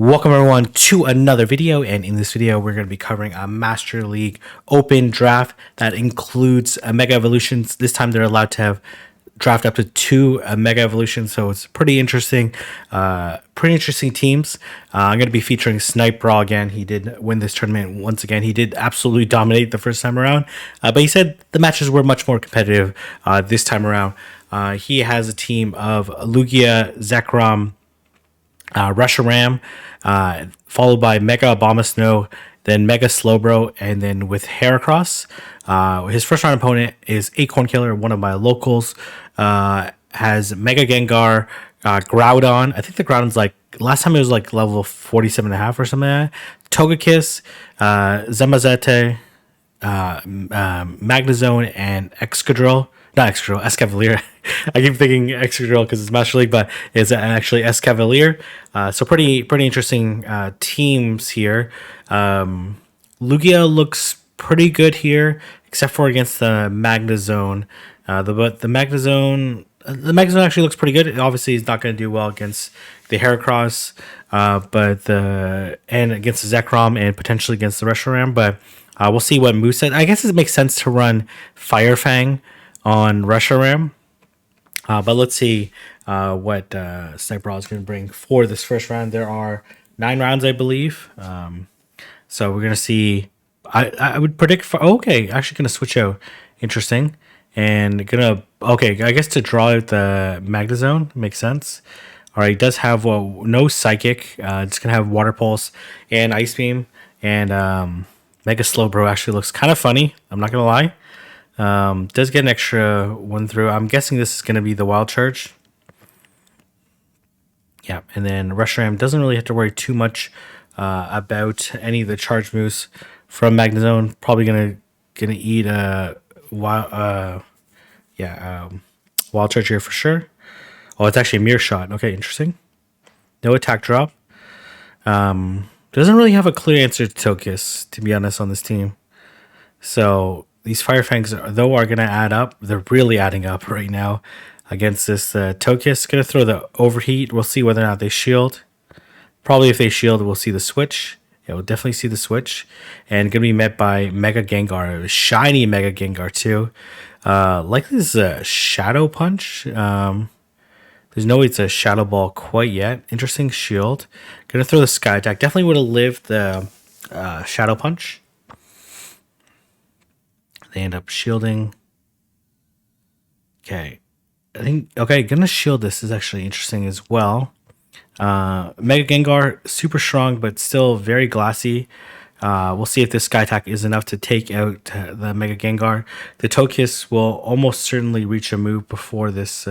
Welcome everyone to another video, and in this video we're going to be covering a Master League Open draft that includes Mega Evolutions. This time they're allowed to have draft up to two Mega Evolutions, so it's pretty interesting. Pretty interesting teams. I'm going to be featuring Snipe Brawl again. He did win this tournament once again. He did absolutely dominate the first time around, but he said the matches were much more competitive this time around. He has a team of Lugia, Zekrom, Reshiram, followed by Mega Abomasnow, then Mega Slowbro, and then with Heracross. His first round opponent is Acorn Killer, one of my locals. Has Mega Gengar, Groudon. I think the Groudon's like, last time it was like level 47.5 or something like that. Togekiss, Zamazete, Magnezone, and Excadrill. Not Excadrill, Escavalier. I keep thinking Excadrill because it's Master League, but it's actually Escavalier. So pretty interesting teams here. Lugia looks pretty good here, except for against the Magnezone. The Magnezone actually looks pretty good. Obviously, he's not going to do well against the Heracross, and against the Zekrom and potentially against the Reshiram. But we'll see what moveset. I guess it makes sense to run Fire Fang on Reshiram. But let's see what Snipe Brawl is going to bring for this first round. There are 9 rounds, I believe. So we're going to see. I would predict for. Okay, actually going to switch out. Interesting. And okay, I guess to draw out the Magnezone makes sense. All right, he does have no Psychic. It's going to have Water Pulse and Ice Beam. And Mega Slowbro actually looks kind of funny. I'm not going to lie. Does get an extra one through. I'm guessing this is going to be the Wild Charge. Yeah, and then Reshiram doesn't really have to worry too much about any of the charge moves from Magnezone. Probably gonna eat a wild Wild Charge here for sure. Oh, it's actually a Mirror Shot. Okay, interesting. No attack drop. Doesn't really have a clear answer to Togekiss, to be honest, on this team. So these Fire Fangs, though, are going to add up. They're really adding up right now against this Togekiss. Going to throw the Overheat. We'll see whether or not they shield. Probably if they shield, we'll see the switch. Yeah, we'll definitely see the switch. And going to be met by Mega Gengar. A shiny Mega Gengar, too. Likely this is a Shadow Punch. There's no way it's a Shadow Ball quite yet. Interesting shield. Going to throw the Sky Attack. Definitely would have lived the Shadow Punch. They end up shielding. Okay. Gonna shield this is actually interesting as well. Mega Gengar, super strong, but still very glassy. We'll see if this Sky Attack is enough to take out the Mega Gengar. The Togekiss will almost certainly reach a move before this.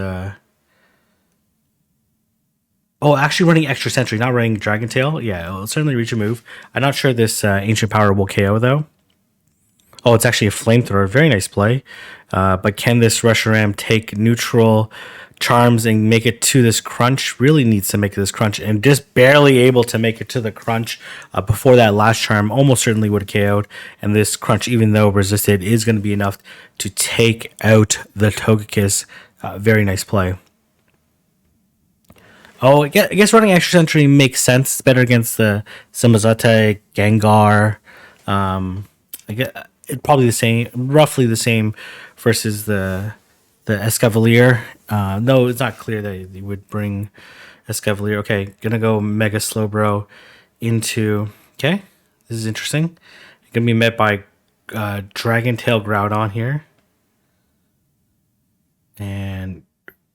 Actually running Extra Sentry, not running Dragon Tail. Yeah, it'll certainly reach a move. I'm not sure this Ancient Power will KO, though. Oh, it's actually a Flamethrower. Very nice play. But can this Reshiram take neutral charms and make it to this crunch? Really needs to make this crunch, and just barely able to make it to the crunch before that last charm. Almost certainly would have KO'd. And this crunch, even though resisted, is going to be enough to take out the Togekiss. Very nice play. Oh, I guess running Extra Sentry makes sense. It's better against the Zamazete, Gengar. I guess it's probably the same, roughly the same, versus the Escavalier. No, it's not clear that he would bring Escavalier. Okay, gonna go Mega Slowbro into. Okay, this is interesting. Gonna be met by Dragon Tail Groudon here, and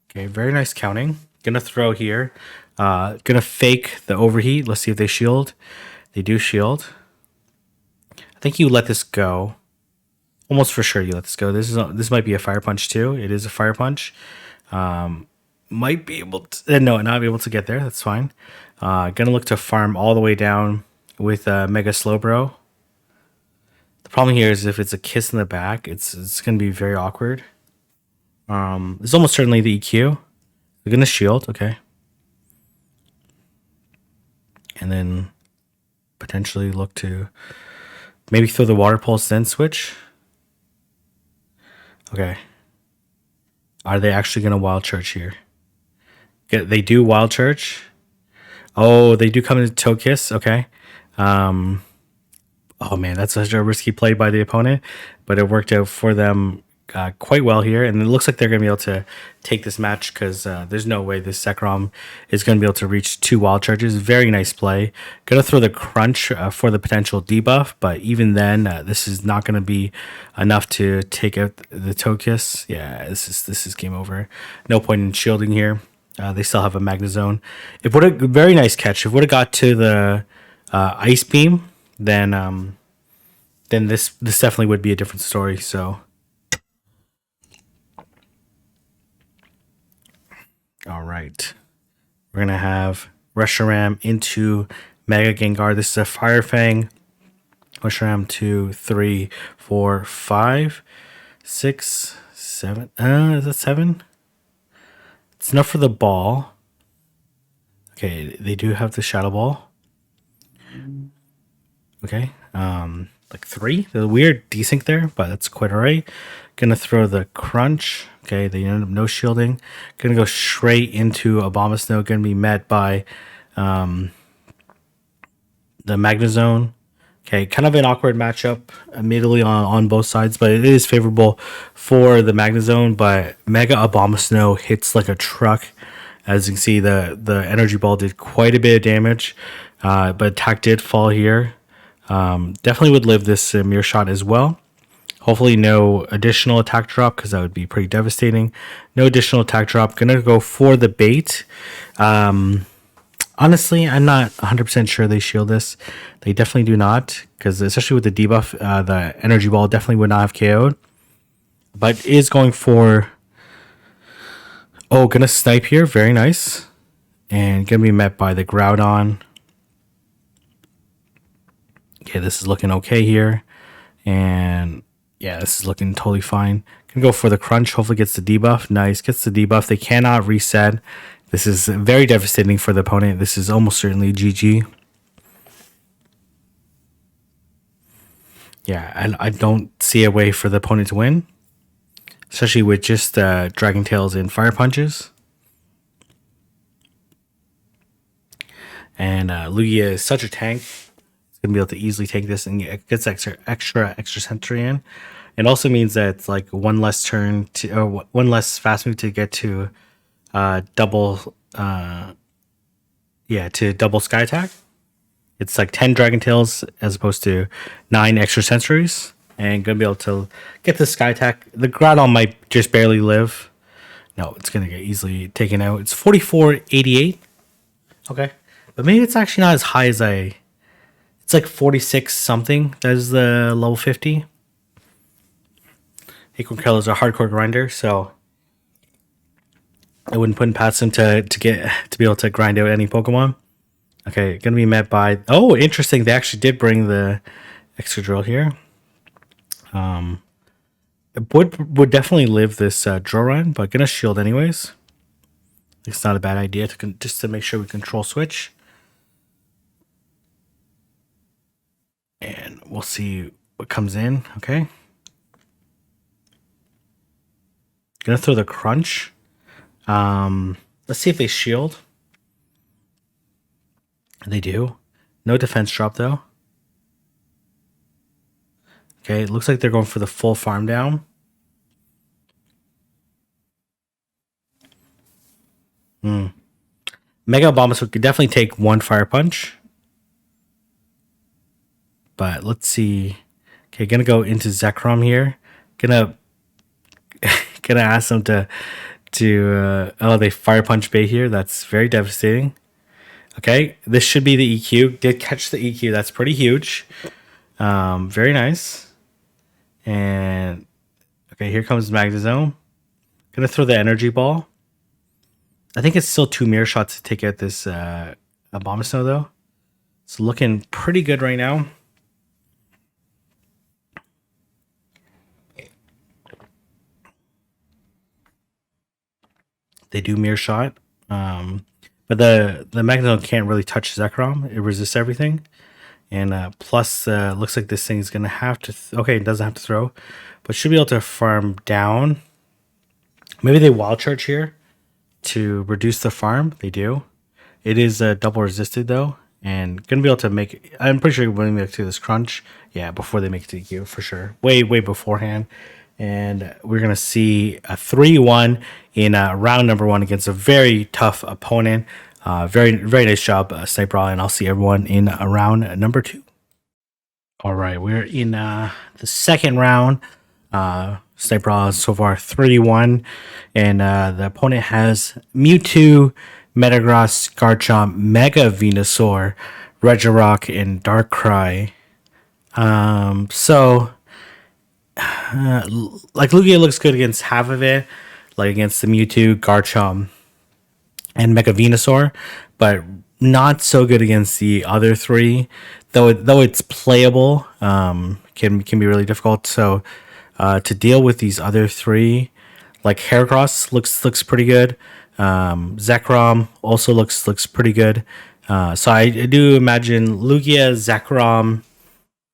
okay, very nice counting. Gonna throw here. Gonna fake the Overheat. Let's see if they shield. They do shield. I think you let this go. Almost for sure you let this go. This might be a Fire Punch too. It is a Fire Punch. Might be able to... No, not be able to get there. That's fine. Gonna look to farm all the way down with Mega Slowbro. The problem here is if it's a Kiss in the back, it's gonna be very awkward. It's almost certainly the EQ. They're gonna shield, okay. And then potentially look to maybe throw the Water Pulse, then switch. Okay. Are they actually going to Wild Charge here? They do Wild Charge. Oh, they do come into Tokiss. Okay. Oh man, that's such a risky play by the opponent, but it worked out for them quite well here, and it looks like they're going to be able to take this match because there's no way this Zekrom is going to be able to reach 2 wild charges. Very nice play. Going to throw the crunch for the potential debuff, but even then, this is not going to be enough to take out the Tokiss. Yeah, this is game over. No point in shielding here. They still have a Magnezone. If would a very nice catch. If would have got to the Ice Beam, then this definitely would be a different story. So, all right, we're gonna have Reshiram into Mega Gengar. This is a Fire Fang. Reshiram 2, 3, 4, 5, 6, 7. Is that 7? It's enough for the ball. Okay, they do have the Shadow Ball. Okay, like 3. There's a weird desync there, but that's quite alright. Gonna throw the crunch. Okay, they end up no shielding. Gonna go straight into Abomasnow. Gonna be met by the Magnezone. Okay, kind of an awkward matchup immediately on both sides, but it is favorable for the Magnezone. But Mega Abomasnow hits like a truck. As you can see, the Energy Ball did quite a bit of damage, but attack did fall here. Definitely would live this mirror shot as well. Hopefully no additional attack drop because that would be pretty devastating. No additional attack drop. Gonna go for the bait. Honestly, I'm not 100% sure they shield this. They definitely do not, because especially with the debuff, the Energy Ball definitely would not have KO'd. But is going for... Oh, gonna snipe here. Very nice. And gonna be met by the Groudon. Okay, this is looking okay here. And yeah, this is looking totally fine. Gonna go for the crunch. Hopefully gets the debuff. Nice. Gets the debuff. They cannot reset. This is very devastating for the opponent. This is almost certainly GG. Yeah, I don't see a way for the opponent to win. Especially with just Dragon Tails and Fire Punches. And Lugia is such a tank. It's going to be able to easily take this and gets extra sensory in. It also means that it's like one less turn to, or one less fast move to get to double sky attack. It's like 10 Dragon Tails as opposed to 9 extra sensories, and gonna be able to get the sky attack. The Groudon might just barely live. No, it's gonna get easily taken out. It's 4488. Okay, but maybe it's actually not as high as it's like 46 something. That is the level 50. Acorn Killer is a hardcore grinder, so I wouldn't put it past him to be able to grind out any Pokemon. Okay, gonna be met by... Oh, interesting. They actually did bring the extra drill here. Would definitely live this drill run, but gonna shield anyways. It's not a bad idea just to make sure we control switch. And we'll see what comes in. Okay. Gonna throw the crunch. Let's see if they shield. They do. No defense drop though. Okay, it looks like they're going for the full farm down. Mega Abomasnow could definitely take 1 fire punch. But let's see. Okay, gonna go into Zekrom here. Gonna ask them to oh, they fire punch bait here. That's very devastating. Okay, this should be the EQ. Did catch the EQ. That's pretty huge. Very nice. And okay, here comes Magnezone. Gonna throw the energy ball. I think it's still 2 mirror shots to take out this Abomasnow though. It's looking pretty good right now. They do mirror shot. But the Magnezone can't really touch Zekrom. It resists everything. And plus, looks like this thing is going to have to... okay, it doesn't have to throw. But should be able to farm down. Maybe they wild charge here to reduce the farm. They do. It is double resisted though, and gonna be able to make. I'm pretty sure when we make it to this crunch, yeah, before they make it to EQ for sure, way beforehand. And we're gonna see a 3-1 in round number 1 against a very tough opponent. Very nice job, Sniper, and I'll see everyone in round number 2. All right, we're in the second round. Sniper so far 3-1, and the opponent has Mewtwo, Metagross, Garchomp, Mega Venusaur, Regirock, and Darkrai. Like Lugia looks good against half of it, like against the Mewtwo, Garchomp, and Mega Venusaur, but not so good against the other 3. Though it's playable, can be really difficult. So to deal with these other 3, like Heracross looks pretty good. Zekrom also looks pretty good. So I do imagine Lugia, Zekrom,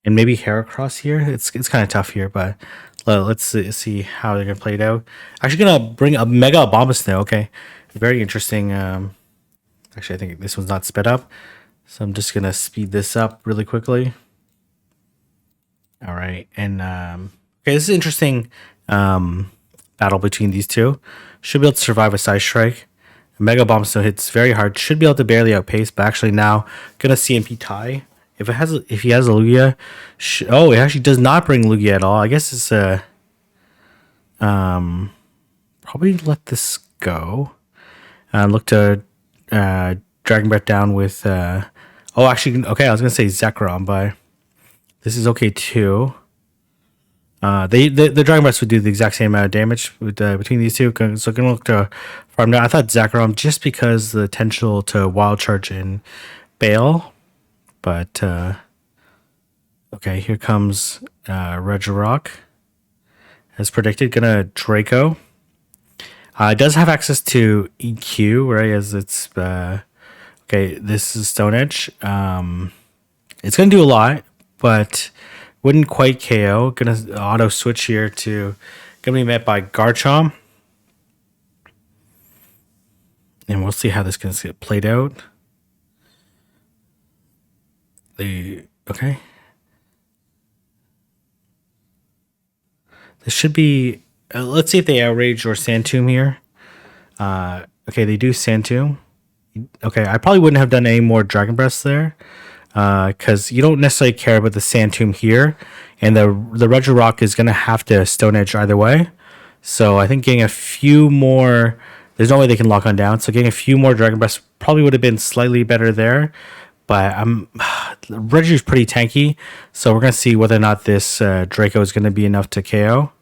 and maybe Heracross here. It's kind of tough here, but let's see how they're gonna play it out. Actually, gonna bring a Mega Abomasnow. Okay, very interesting. Actually, I think this one's not sped up, so I'm just gonna speed this up really quickly. All right, and okay, this is interesting. Battle between these two. Should be able to survive a Side Strike. Mega Abomasnow hits very hard. Should be able to barely outpace, but actually now gonna CMP tie. If he has a Lugia, it actually does not bring Lugia at all. I guess it's probably let this go. Look to Dragon Breath down with actually okay. I was gonna say Zekrom, but this is okay too. The Dragon Breath would do the exact same amount of damage with between these two. So gonna look to farm down. I thought Zekrom just because the potential to Wild Charge and Bail. But okay, here comes Regirock. As predicted, gonna Draco. It does have access to EQ, right? As it's okay. This is Stone Edge. It's gonna do a lot, but wouldn't quite KO. Gonna auto switch here to gonna be met by Garchomp, and we'll see how this gonna get played out. Okay. This should be. Let's see if they outrage or Sand Tomb here. Okay, they do Sand Tomb. Okay, I probably wouldn't have done any more Dragon Breaths there, because you don't necessarily care about the Sand Tomb here, and the Regirock is gonna have to Stone Edge either way. So I think getting a few more. There's no way they can lock on down. So getting a few more Dragon Breaths probably would have been slightly better there. But Reggie's pretty tanky, so we're gonna see whether or not this Draco is gonna be enough to KO.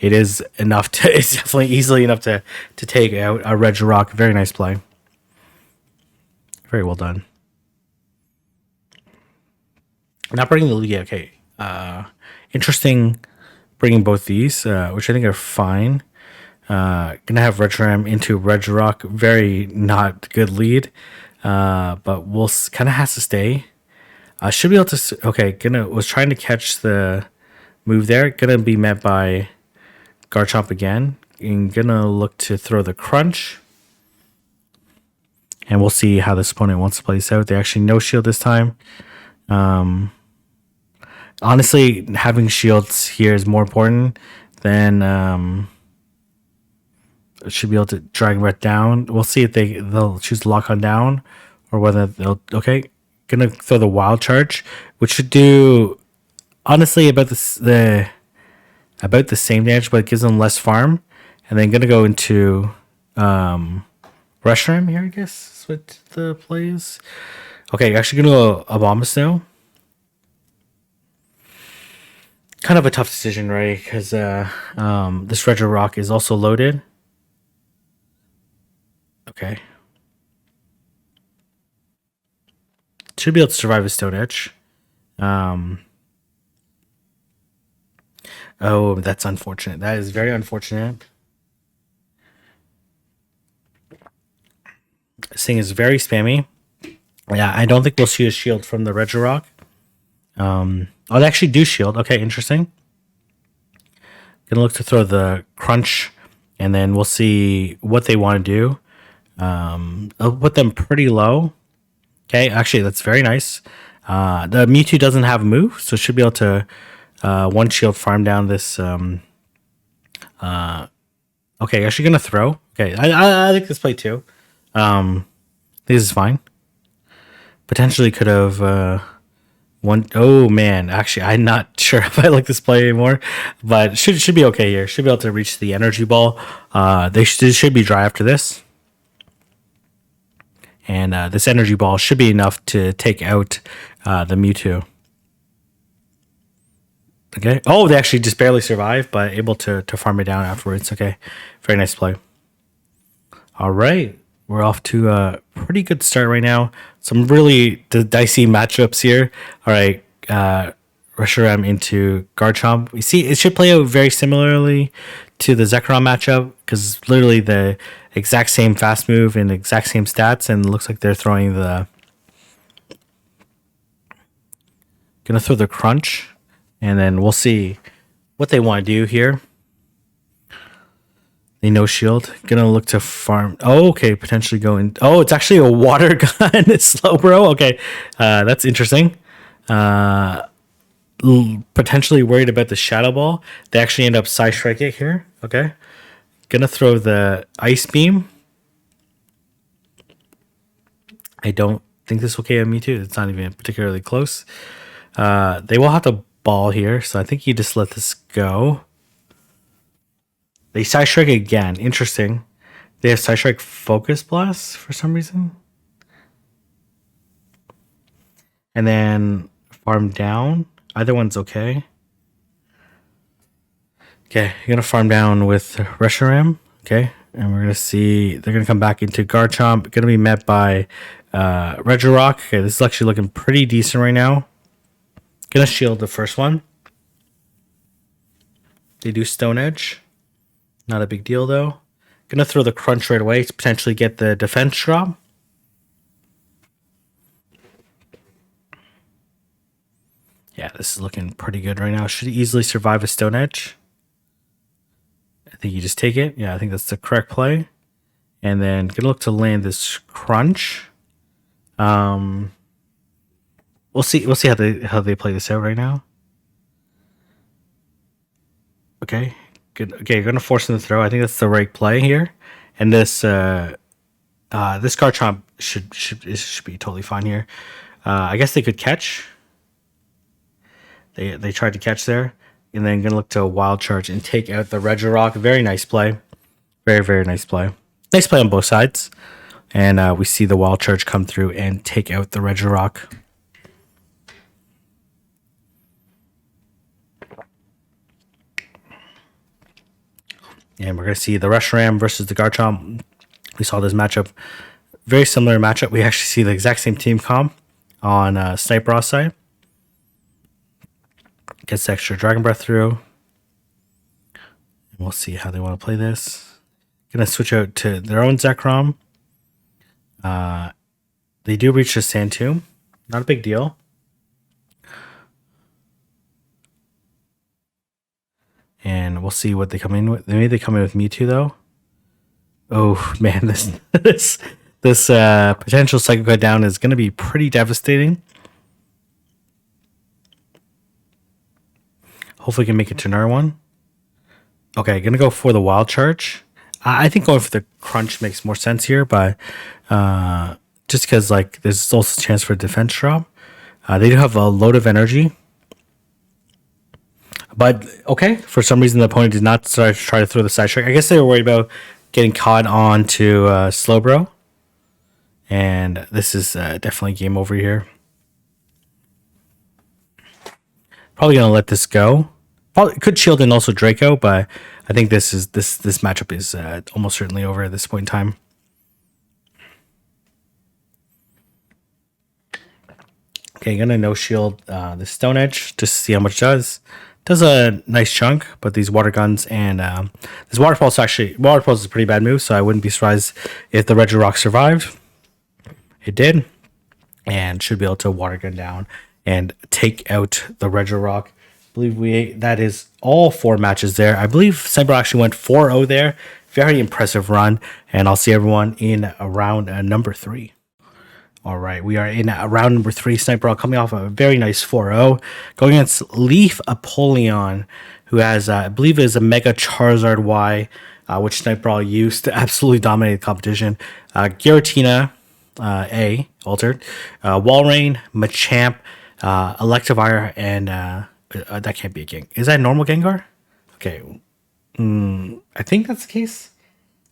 It is enough to. It's definitely easily enough to take out a Regirock. Very nice play. Very well done. Not bringing the Lugia. Okay, interesting. Bringing both these, which I think are fine. Gonna have Regiram into Regirock. Very not good lead. But we'll kind of has to stay. Should be able to. Okay, was trying to catch the move there. Gonna be met by Garchomp again. And gonna look to throw the crunch. And we'll see how this opponent wants to play this out. They actually no shield this time. Honestly, having shields here is more important than should be able to Dragon Breath down. We'll see if they'll choose lock on down or whether they'll. Okay, gonna throw the Wild Charge, which should do honestly about the same damage, but it gives them less farm. And then gonna go into Reshiram here, I guess is what the play is. Okay, actually gonna go Abomasnow. Kind of a tough decision, right? Because this Regirock is also loaded. Okay. Should be able to survive a Stone Edge. Oh, that's unfortunate. That is very unfortunate. This thing is very spammy. Yeah, I don't think we'll see a shield from the Regirock. Oh, they actually do shield. Okay, interesting. Gonna look to throw the crunch, and then we'll see what they want to do. I'll put them pretty low. Okay, actually, that's very nice. The Mewtwo doesn't have a move, so should be able to one shield farm down this. Okay, actually gonna throw. Okay, I like this play too. This is fine. Potentially could have one. Oh man, actually, I'm not sure if I like this play anymore, but should be okay here. Should be able to reach the energy ball. They should be dry after this. And this energy ball should be enough to take out the Mewtwo. Okay. Oh, they actually just barely survived, but able to farm it down afterwards. Okay. Very nice play. All right. We're off to a pretty good start right now. Some really dicey matchups here. All right. Reshiram into Garchomp. We see it should play out very similarly to the Zekrom matchup because literally the exact same fast move and exact same stats, and it looks like they're throwing the gonna throw the crunch, and then we'll see what they want to do here. They no shield. Gonna look to farm. Oh, okay, potentially going. Oh, it's actually a water gun. Slowbro. Okay, that's interesting. Potentially worried about the Shadow Ball. They actually end up side strike it here. Okay. Gonna throw the Ice Beam. I don't think this will KO me too. It's not even particularly close. They will have to ball here, so I think you just let this go. They side strike again. Interesting. They have side strike Focus Blast for some reason. And then farm down. Either one's okay. Okay, you're gonna farm down with Reshiram. Okay, and we're gonna see they're gonna come back into Garchomp. Gonna be met by Regirock. Okay, this is actually looking pretty decent right now. Gonna shield the first one. They do Stone Edge. Not a big deal though. Gonna throw the crunch right away to potentially get the defense drop. Yeah, this is looking pretty good right now. Should easily survive a Stone Edge. I think you just take it. Yeah, I think that's the correct play. And then gonna look to land this crunch. We'll see how they play this out right now. Okay, good. Okay, you're gonna force them to throw. I think that's the right play here. And this Garchomp should be totally fine here. I guess they could catch. They tried to catch there, and then gonna look to a wild charge and take out the Regirock. Very nice play, very nice play. Nice play on both sides, and we see the wild charge come through and take out the Regirock. And we're gonna see the Reshiram versus the Garchomp. We saw this matchup, very similar matchup. We actually see the exact same team comp on Sniper Ross side. Gets extra Dragon Breath through. And we'll see how they want to play this. Gonna switch out to their own Zekrom. They do reach the Sand Tomb. Not a big deal. And we'll see what they come in with. Maybe they come in with Mewtwo though. Oh man, this potential Psycho Cut down is gonna be pretty devastating. Hopefully, can make it to another one. Okay, gonna go for the Wild Charge. I think going for the Crunch makes more sense here, but just because like there's also a chance for a defense drop. They do have a load of energy, but okay. For some reason, the opponent did not start to try to throw the side strike. I guess they were worried about getting caught on to Slowbro, and this is definitely game over here. Probably gonna let this go. Probably could shield and also Draco, but I think this matchup is almost certainly over at this point in time. Okay, gonna no shield the Stone Edge just to see how much it does. Does a nice chunk, but these water guns and this water pulse is a pretty bad move, so I wouldn't be surprised if the Regirock survived. It did, and should be able to water gun down and take out the Regirock. I believe that is all 4 matches there. I believe Cyber actually went 4-0 there. Very impressive run, and I'll see everyone in round number 3. All right, we are in round number 3. Sniper coming off a very nice 4-0, going against Leaf Apollyon, who has, I believe, is a Mega Charizard Y, which Sniper used to absolutely dominate the competition. Giratina, A, altered, Walrein, Machamp, Electivire, and that can't be a Gengar. Is that normal Gengar? Okay, I think that's the case.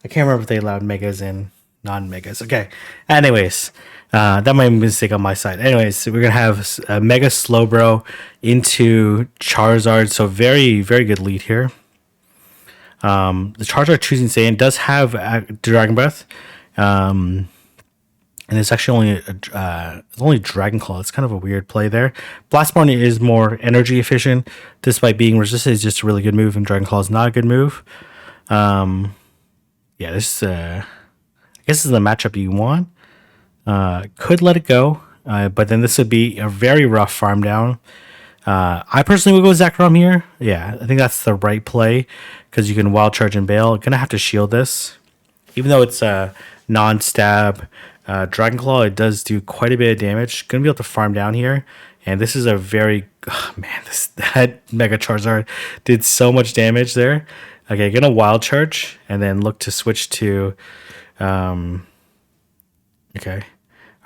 I can't remember if they allowed megas and non-megas. Okay. Anyways, that might be a mistake on my side. Anyways, we're gonna have a Mega Slowbro into Charizard. So very, very good lead here. The Charizard choosing Saiyan does have Dragon Breath. And it's actually only Dragon Claw. It's kind of a weird play there. Blastborn is more energy efficient, despite being resisted. It's just a really good move, and Dragon Claw is not a good move. Yeah, this I guess this is the matchup you want. Could let it go, but then this would be a very rough farm down. I personally would go Zekrom here. Yeah, I think that's the right play because you can Wild Charge and Bail. Gonna have to shield this, even though it's a non-stab. Dragon Claw, it does do quite a bit of damage. Gonna be able to farm down here, and this is a very that Mega Charizard did so much damage there. Okay, gonna Wild Charge and then look to switch to. Okay,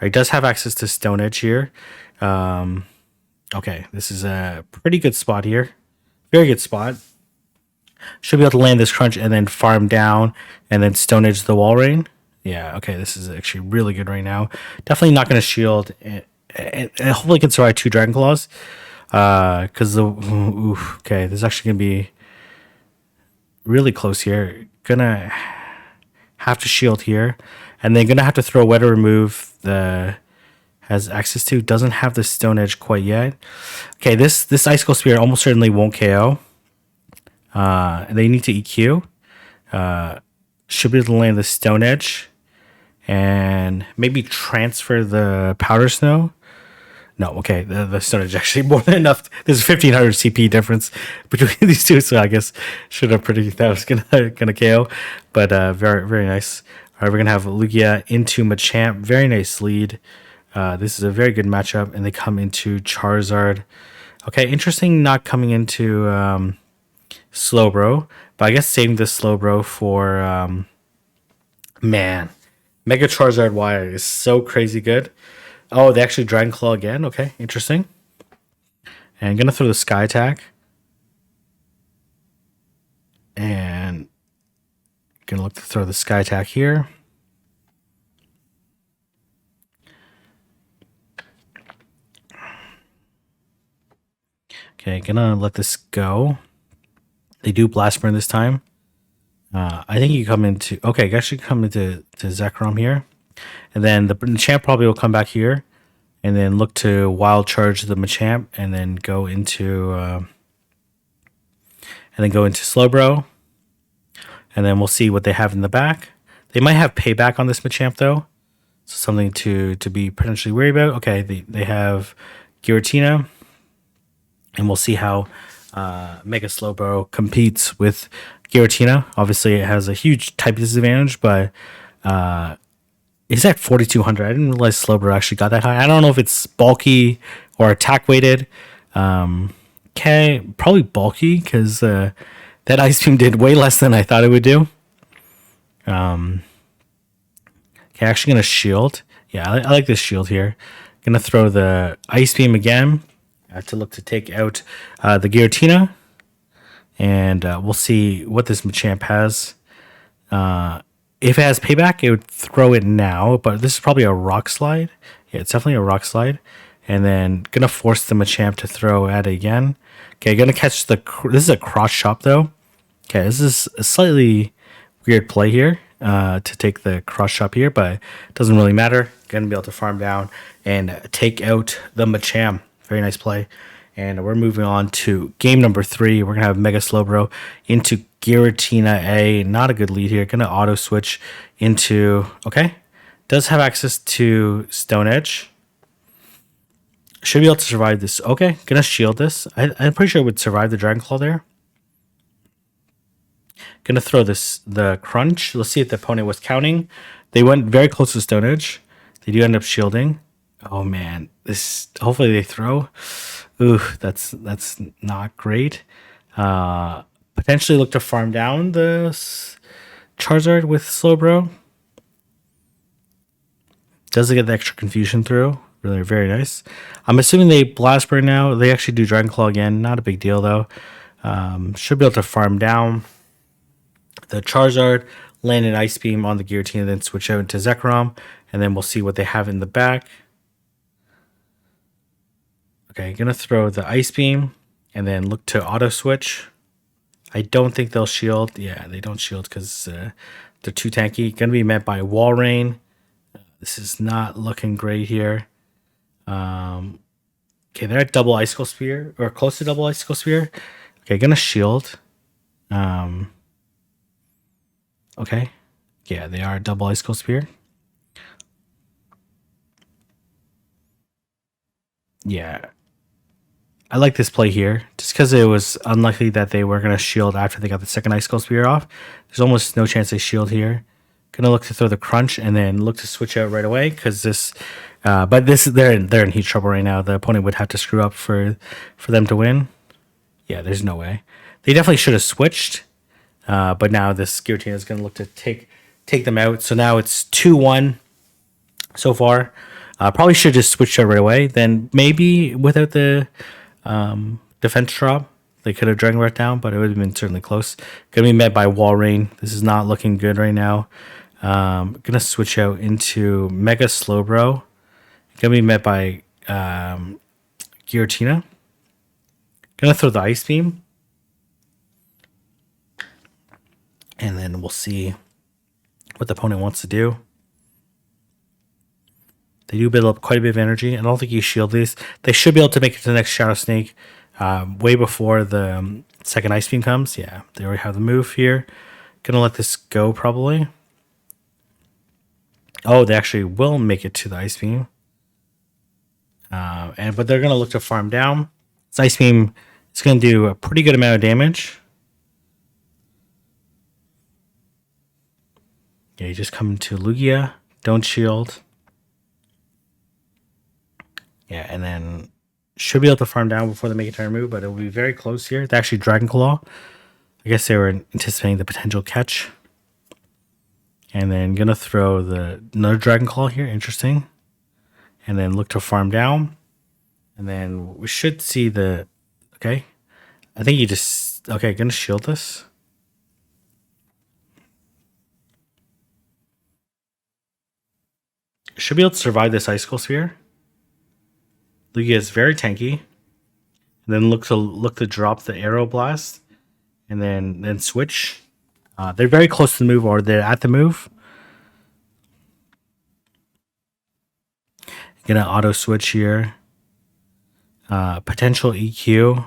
he does have access to Stone Edge here. Okay, this is a pretty good spot here. Very good spot. Should be able to land this crunch and then farm down and then Stone Edge the Walrein. Yeah, okay, this is actually really good right now. Definitely not going to shield and hopefully can survive 2 Dragon Claws. Because okay, this is actually going to be really close here. Gonna have to shield here. And then gonna have to throw Weather Remove the has access to. Doesn't have the Stone Edge quite yet. Okay, this Icicle Spear almost certainly won't KO. They need to EQ. Should be able to land the Stone Edge. And maybe transfer the Powder Snow. No, okay, the Stone Edge actually more than enough. There's a 1500 CP difference between these two, so I guess should have predicted that was gonna KO. But very, very nice. All right, we're gonna have Lugia into Machamp. Very nice lead. This is a very good matchup, and they come into Charizard. Okay, interesting not coming into Slowbro, but I guess saving the Slowbro for man. Mega Charizard Y is so crazy good. Oh, they actually Dragon Claw again. Okay, interesting. And I'm gonna throw the Sky Attack. And gonna look to throw the Sky Attack here. Okay, gonna let this go. They do Blast Burn this time. I think you come into... Okay, I actually come into Zekrom here. And then the Machamp probably will come back here. And then look to Wild Charge the Machamp. And then go into... Slowbro. And then we'll see what they have in the back. They might have Payback on this Machamp, though. So something to be potentially worried about. Okay, they have Giratina. And we'll see how Mega Slowbro competes with Giratina. Obviously, it has a huge type disadvantage, but it's at 4,200. I didn't realize Slowbro actually got that high. I don't know if it's bulky or attack weighted. Okay, probably bulky because that Ice Beam did way less than I thought it would do. Okay, actually gonna shield. Yeah, I like this shield here. Gonna throw the Ice Beam again. To look to take out the Giratina. And we'll see what this Machamp has. If it has Payback, it would throw it now. But this is probably a Rock Slide. Yeah, it's definitely a Rock Slide. And then going to force the Machamp to throw at it again. Okay, going to catch the... This is a Cross Chop, though. Okay, this is a slightly weird play here. To take the Cross Chop here. But it doesn't really matter. Going to be able to farm down and take out the Machamp. Very nice play. And we're moving on to game number 3. We're going to have Mega Slowbro into Giratina A. Not a good lead here. Going to auto switch into... Okay. Does have access to Stone Edge. Should be able to survive this. Okay. Going to shield this. I'm pretty sure it would survive the Dragon Claw there. Gonna throw the crunch. Let's see if the opponent was counting. They went very close to Stone Edge. They do end up shielding. Oh man, this hopefully they throw. Ooh, that's not great. Potentially look to farm down the Charizard with Slowbro. Doesn't get the extra confusion through. Really very nice. I'm assuming they Blast Burn now. They actually do Dragon Claw again. Not a big deal though. Should be able to farm down the Charizard, land an Ice Beam on the Guillotine, and then switch out into Zekrom, and then we'll see what they have in the back. Okay, gonna throw the Ice Beam, and then look to auto switch. I don't think they'll shield. Yeah, they don't shield because they're too tanky. Gonna be met by Wall Rain. This is not looking great here. Okay, they're at double Icicle Spear, or close to double Icicle Spear. Okay, gonna shield. Okay. Yeah, they are double Icicle Spear. Yeah. I like this play here, just because it was unlikely that they were going to shield after they got the second Icicle Spear off. There's almost no chance they shield here. Gonna look to throw the crunch and then look to switch out right away, because this... but they're in huge trouble right now. The opponent would have to screw up for them to win. Yeah, there's no way. They definitely should have switched. But now this Guillotine is going to look to take them out. So now it's 2-1 so far. Probably should just switch out right away. Then maybe without the defense drop, they could have Dragon Breath down, but it would have been certainly close. Going to be met by Wall Rain. This is not looking good right now. Going to switch out into Mega Slowbro. Going to be met by Giratina. Going to throw the Ice Beam. And then we'll see what the opponent wants to do. They do build up quite a bit of energy. I don't think you shield these. They should be able to make it to the next Shadow Snake way before the second Ice Beam comes. Yeah, they already have the move here. Gonna let this go probably. Oh, they actually will make it to the Ice Beam. But they're gonna look to farm down. This Ice Beam is gonna do a pretty good amount of damage. Yeah, you just come into Lugia, don't shield. Yeah, and then should be able to farm down before they make a turn move, but it will be very close here. They actually Dragon Claw. I guess they were anticipating the potential catch. And then gonna throw another Dragon Claw here, interesting. And then look to farm down. And then we should see okay. I think you just, okay, gonna shield this. Should be able to survive this Icicle Sphere. Lugia is very tanky. And then look to drop the Aero Blast. And then switch. They're very close to the move, or they're at the move. Gonna auto switch here. Potential EQ.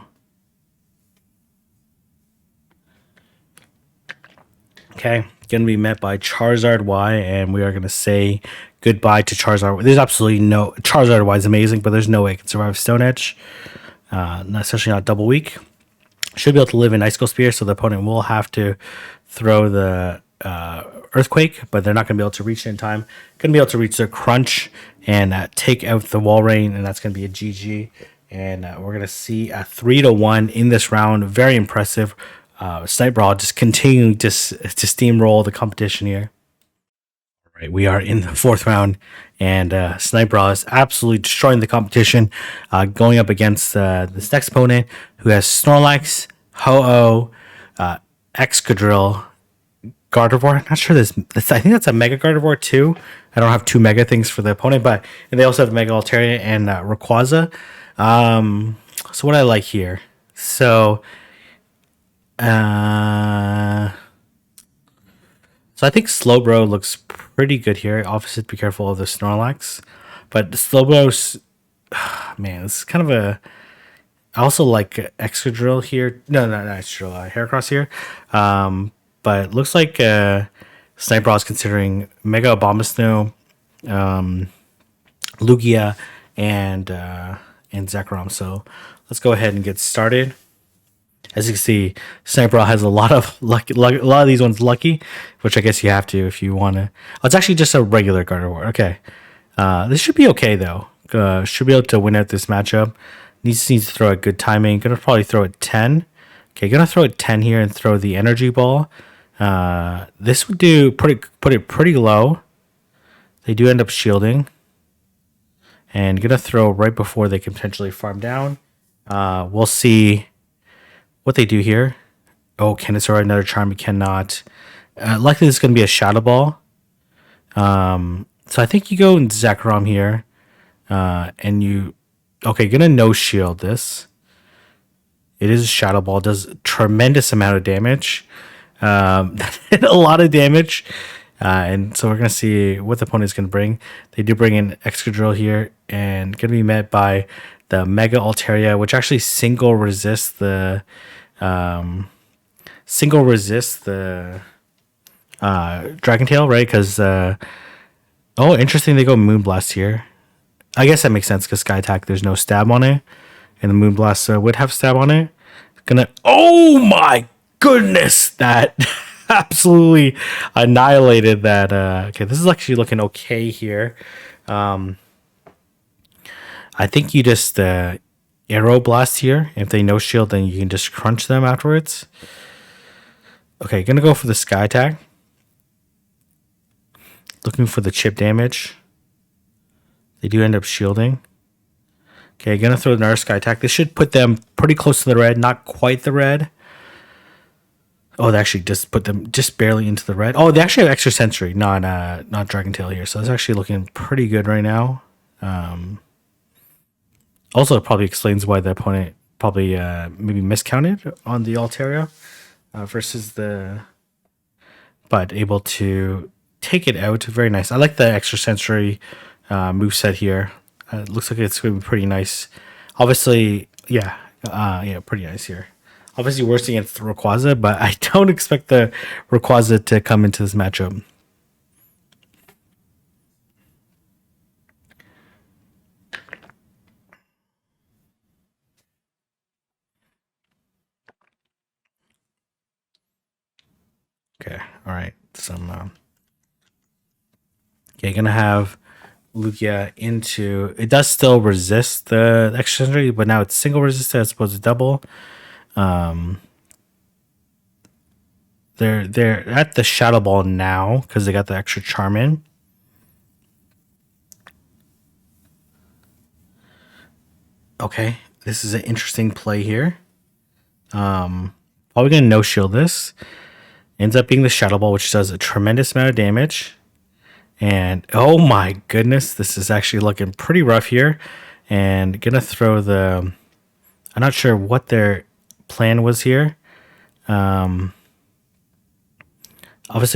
Okay, gonna be met by Charizard Y, and we are gonna say goodbye to Charizard. There's absolutely no... Charizard Y is amazing, but there's no way it can survive Stone Edge. Especially not double weak. Should be able to live in Icicle Spear, so the opponent will have to throw the Earthquake, but they're not going to be able to reach it in time. Going to be able to reach the Crunch and take out the Wall Rain, and that's going to be a GG. And we're going to see a 3-1 in this round. Very impressive. Snipe Brawl just continuing to steamroll the competition here. All right, we are in the fourth round, and Snipe Brawl is absolutely destroying the competition, going up against this next opponent who has Snorlax, Ho-Oh, Excadrill, Gardevoir. Not sure this. I think that's a Mega Gardevoir too. I don't have two Mega things for the opponent, and they also have Mega Altaria and Rayquaza. So what I like here, so I think Slowbro looks pretty good here. Obviously, be careful of the Snorlax, but Slowbro's man, this is kind of a. I also like Excadrill here. No, not Excadrill. Heracross here. But it looks like Snipe Brawl is considering Mega Abomasnow, Lugia, and Zekrom. So let's go ahead and get started. As you can see, Sniper has a lot of lucky, a lot of these ones lucky, which I guess you have to if you want to. Oh, it's actually just a regular Gardevoir. Okay. This should be okay, though. Should be able to win out this matchup. Needs to throw a good timing. Gonna probably throw it 10. Okay, gonna throw it 10 here and throw the energy ball. This would put it pretty low. They do end up shielding. And gonna throw right before they can potentially farm down. We'll see what they do here. Oh, can it throw another charm? It cannot. Likely this is gonna be a shadow ball. So I think you go in Zekrom here. And you... Okay, gonna no shield this. It is a shadow ball. Does a tremendous amount of damage. A lot of damage. And so we're going to see what the opponent is going to bring. They do bring in Excadrill here and going to be met by the Mega Altaria, which actually single resists the Dragon Tail, right? Because oh, interesting, they go Moonblast here. I guess that makes sense because Sky Attack, there's no stab on it, and the Moonblast would have stab on it. Gonna... Oh my goodness, that absolutely annihilated that. Okay, this is actually looking okay here. I think you just Arrow Blast here. If they no shield, then you can just crunch them afterwards. Okay, gonna go for the Sky Attack. Looking for the chip damage. They do end up shielding. Okay, gonna throw another Sky Attack. This should put them pretty close to the red, not quite the red. Oh, they actually just put them just barely into the red. Oh, they actually have extra sensory, not Dragon Tail here. So it's actually looking pretty good right now. Also, it probably explains why the opponent probably maybe miscounted on the Altaria versus the... But able to take it out. Very nice. I like the extra sensory moveset here. It looks like it's going to be pretty nice. Obviously, yeah, pretty nice here. Obviously worse against Rayquaza, but I don't expect the Rayquaza to come into this matchup. Okay, all right. Okay, gonna have Lugia into... It does still resist the extra sensory, but now it's single resistant as opposed to double. They're at the Shadow Ball now because they got the extra charm in. Okay, this is an interesting play here. Probably gonna no shield this. Ends up being the Shadow Ball, which does a tremendous amount of damage. And oh my goodness, this is actually looking pretty rough here. And gonna throw the... I'm not sure what their plan was here. Obviously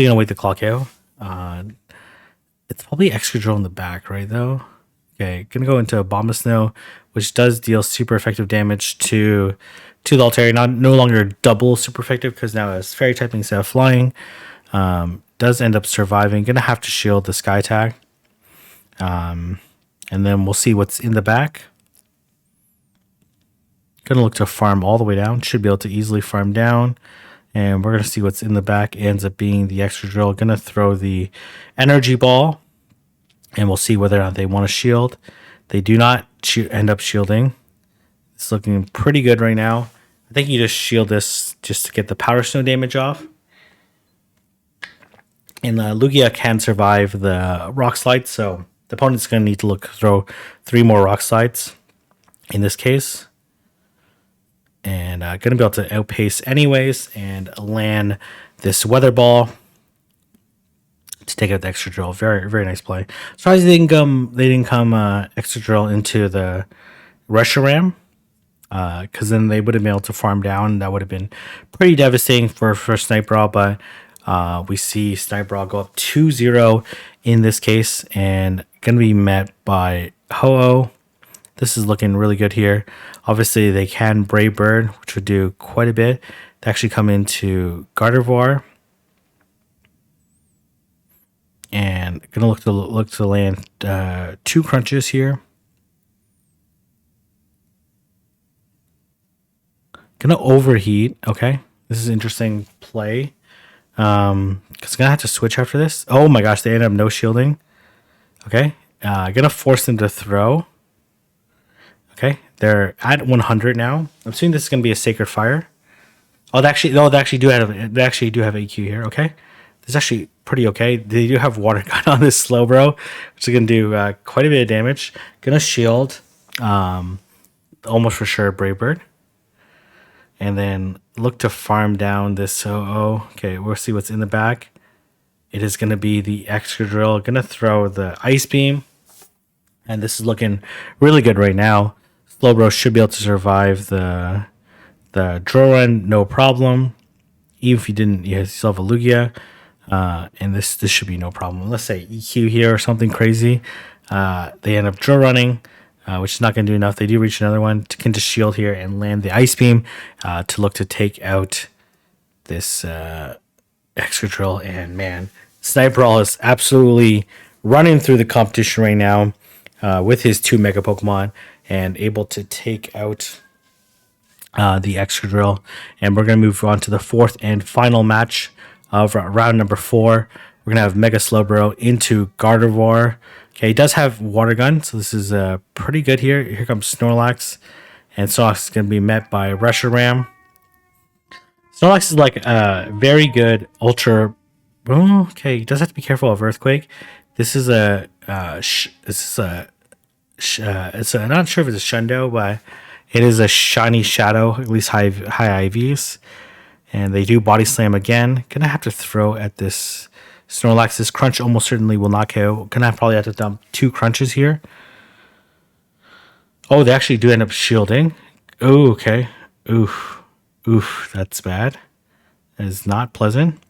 gonna wait the clock out. It's probably Excadrill in the back, right though? Okay, gonna go into a Bombasnow, which does deal super effective damage to the Altaria. No longer double super effective because now it's fairy typing instead of flying. Does end up surviving. Gonna have to shield the Sky Attack. And then we'll see what's in the back. Gonna look to farm all the way down. Should be able to easily farm down. And we're gonna see what's in the back. It ends up being the Excadrill. Gonna throw the Energy Ball. And we'll see whether or not they want to shield. They do not end up shielding. It's looking pretty good right now. I think you just shield this just to get the Powder Snow damage off. And Lugia can survive the Rock Slide, so the opponent's going to need to throw 3 more Rock Slides in this case. And going to be able to outpace anyways and land this Weather Ball to take out the Excadrill. Very, very nice play. Surprised they didn't come Excadrill into the Reshiram. Because then they would have been able to farm down. That would have been pretty devastating for Sniper, but we see Sniper go up 2-0 in this case and going to be met by Ho-Oh. This is looking really good here. Obviously, they can Brave Bird, which would do quite a bit. They actually come into Gardevoir. And going to look to land 2 crunches here. Gonna overheat. Okay, this is interesting play. Cause gonna have to switch after this. Oh my gosh, they end up no shielding. Okay, gonna force them to throw. Okay, they're at 100 now. I'm assuming this is gonna be a Sacred Fire. Oh, they actually do have AQ here. Okay, this is actually pretty okay. They do have Water Gun on this slow bro, which is gonna do quite a bit of damage. Gonna shield, almost for sure Brave Bird, and then look to farm down this. Okay, we'll see what's in the back. It is gonna be the Extra Drill. Gonna throw the Ice Beam, and this is looking really good right now. Slowbro should be able to survive the drill run, no problem. Even if you didn't, you still have a Lugia, and this should be no problem. Let's say EQ here or something crazy. They end up drill running, which is not going to do enough. They do reach another one. Can just shield here and land the Ice Beam to look to take out this Extra Drill. And man, Sniper is absolutely running through the competition right now with his 2 Mega Pokemon and able to take out the Extra Drill. And we're going to move on to the 4th and final match of round number 4. We're going to have Mega Slowbro into Gardevoir. Okay, he does have Water Gun, so this is pretty good here. Here comes Snorlax, and Snorlax is going to be met by Reshiram. Snorlax is like a very good Ultra. Oh, okay, he does have to be careful of Earthquake. This is a it's a, not sure if it's a Shundo, but it is a Shiny Shadow, at least high IVs. And they do Body Slam again. Gonna have to throw at this Snorlax. This Crunch almost certainly will not KO. Gonna probably have to dump 2 Crunches here. Oh, they actually do end up shielding. Oh, okay. Oof. Oof, that's bad. That is not pleasant.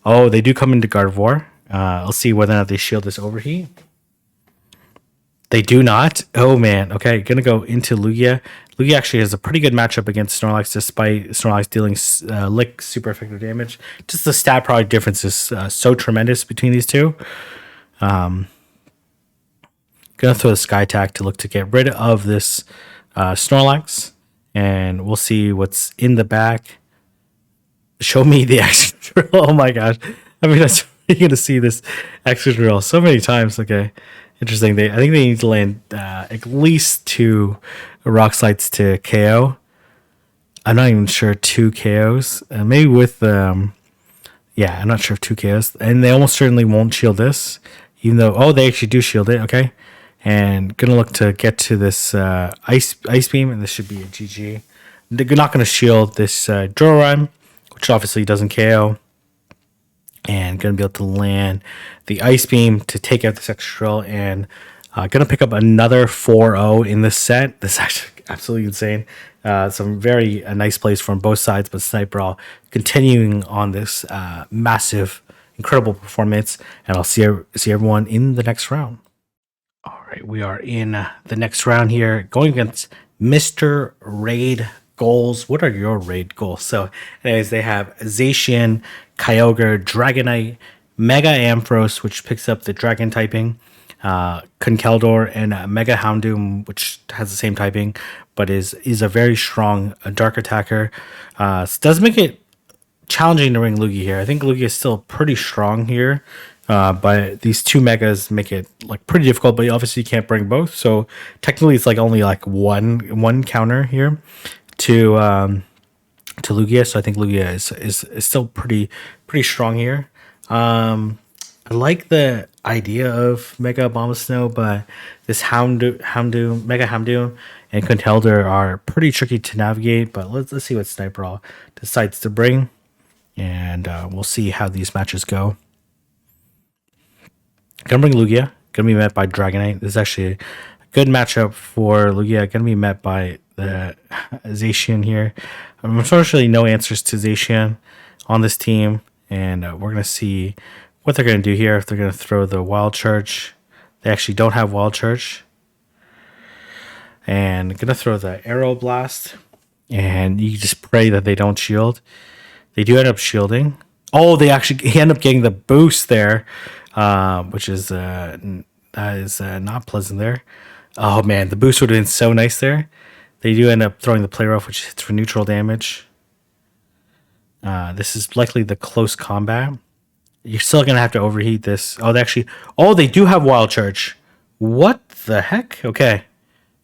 Oh, they do come into Gardevoir. I'll see whether or not they shield this overheat. They do not. Oh man. Okay, gonna go into Lugia. Lugia actually has a pretty good matchup against Snorlax, despite Snorlax dealing lick super effective damage. Just the stat product difference is so tremendous between these two. Gonna throw the Sky Attack to look to get rid of this Snorlax, and we'll see what's in the back. Show me the Extra Drill. Oh my gosh. I mean, that's you're gonna see this Extra Drill so many times. Okay, interesting. I think they need to land at least 2 Rock Slides to KO. I'm not even sure 2 KOs. Maybe with yeah, I'm not sure if 2 KOs. And they almost certainly won't shield this, even though they actually do shield it. Okay, and gonna look to get to this ice beam, and this should be a GG. They're not gonna shield this Drill Run, which obviously doesn't KO. And going to be able to land the Ice Beam to take out this Extra Drill. And going to pick up another 4-0 in this set. This is actually absolutely insane. Some very nice plays from both sides, but Sniper continuing on this massive, incredible performance. And I'll see everyone in the next round. All right, we are in the next round here, going against Mr. Raid Goals. What are your raid goals? So anyways, they have Zacian, Kyogre, Dragonite, Mega Ampharos, which picks up the dragon typing, Conkeldurr, and Mega Houndoom, which has the same typing, but is a very strong dark attacker. Does make it challenging to ring Lugia here. I think Lugia is still pretty strong here, but these 2 Megas make it like pretty difficult, but obviously you can't bring both. So technically it's like only like one counter here to Lugia, so I think Lugia is still pretty strong here. I like the idea of Mega Abomasnow, but this Houndoom, Mega Houndoom, and Conkeldurr are pretty tricky to navigate. But let's see what Sniper decides to bring, and we'll see how these matches go. Gonna bring Lugia. Gonna be met by Dragonite. This is actually a good matchup for Lugia. Gonna be met by the Zacian here. Unfortunately, no answers to Zacian on this team, and we're going to see what they're going to do here. If they're going to throw the Wild Charge, they actually don't have Wild Charge, and going to throw the Aero Blast, and you just pray that they don't shield. They do end up shielding. Oh, they actually end up getting the boost there, which is that is not pleasant there. Oh man, the boost would have been so nice there. They do end up throwing the play rough, which hits for neutral damage. This is likely the close combat. You're still gonna have to overheat this. Oh, they actually. Oh, they do have wild charge. What the heck? Okay,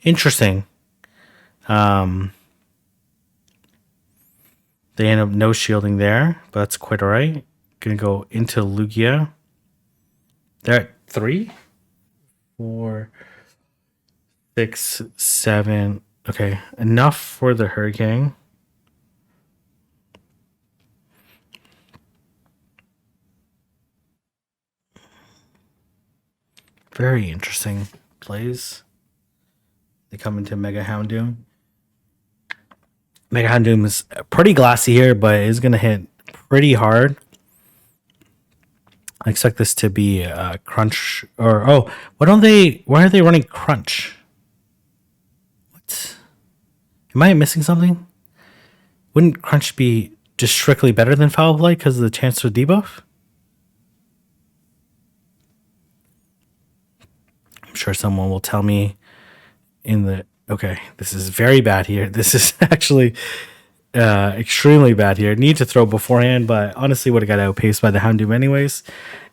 interesting. They end up no shielding there, but that's quite alright. Gonna go into Lugia. They're at 3, 4, 6, 7. Okay, enough for the Hurricane. Very interesting plays. They come into Mega Houndoom. Mega Houndoom is pretty glassy here, but is going to hit pretty hard. I expect this to be Crunch. Or, oh, why are they running Crunch? What? Am I missing something? Wouldn't Crunch be just strictly better than Foul Play because of the chance for debuff? I'm sure someone will tell me in the... Okay, this is very bad here. This is actually extremely bad here. Need to throw beforehand, but honestly would have got outpaced by the Houndoom anyways.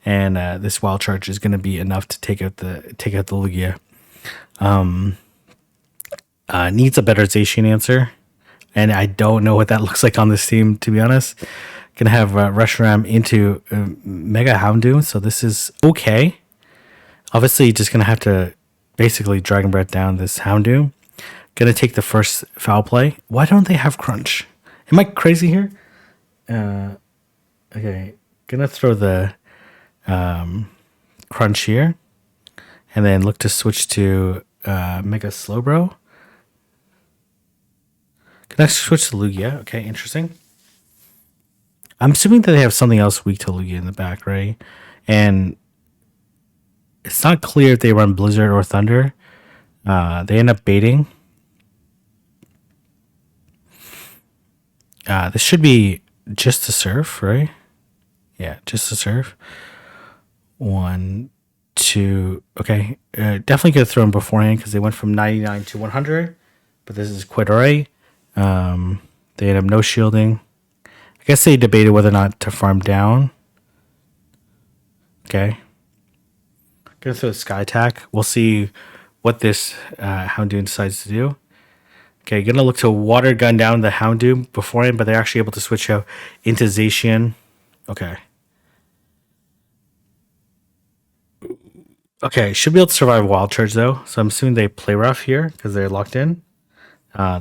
And this wild charge is going to be enough to take out the Lugia. Needs a better Zacian answer. And I don't know what that looks like on this team, to be honest. Gonna have Reshiram into Mega Houndoom, so this is okay. Obviously, just gonna have to basically Dragon Breath down this Houndoom. Gonna take the first foul play. Why don't they have Crunch? Am I crazy here? Okay, gonna throw the Crunch here, and then look to switch to Mega Slowbro. Can I switch to Lugia? Okay, interesting. I'm assuming that they have something else weak to Lugia in the back, right? And it's not clear if they run Blizzard or Thunder. They end up baiting. This should be just to surf, right? Yeah, just to surf. 1, 2. Okay, definitely could have thrown beforehand because they went from 99 to 100. But this is quite alright. They end up no shielding. I guess they debated whether or not to farm down. Okay. Gonna throw Sky Attack. We'll see what this Houndoom decides to do. Okay, gonna look to Water Gun down the Houndoom beforehand, but they're actually able to switch out into Zacian. Okay. Okay, should be able to survive Wild Charge though. So I'm assuming they play rough here because they're locked in.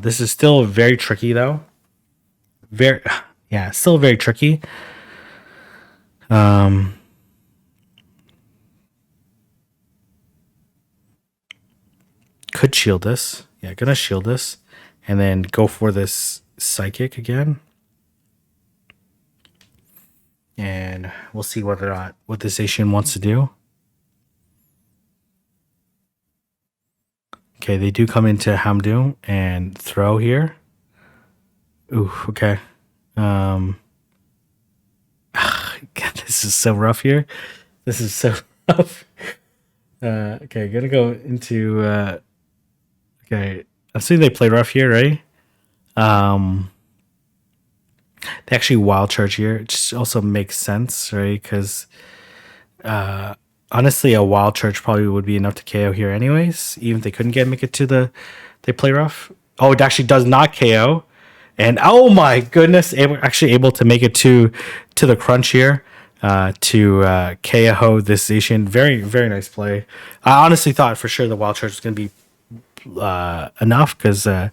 This is still very tricky though. Still very tricky. Could shield this. Yeah, gonna shield this. And then go for this Psychic again. And we'll see whether or not what this Zacian wants to do. Okay, they do come into Houndoom and throw here. Ooh, okay. God, this is so rough here. This is so rough. Okay, gonna go into okay. I'm assuming they play rough here, right? They actually wild charge here. It just also makes sense, right? Because honestly, a wild charge probably would be enough to KO here anyways, even if they couldn't make it to they play rough. Oh, it actually does not KO. And oh my goodness, actually able to make it to the crunch here to KO this Zacian. Very, very nice play. I honestly thought for sure the wild charge was going to be enough because the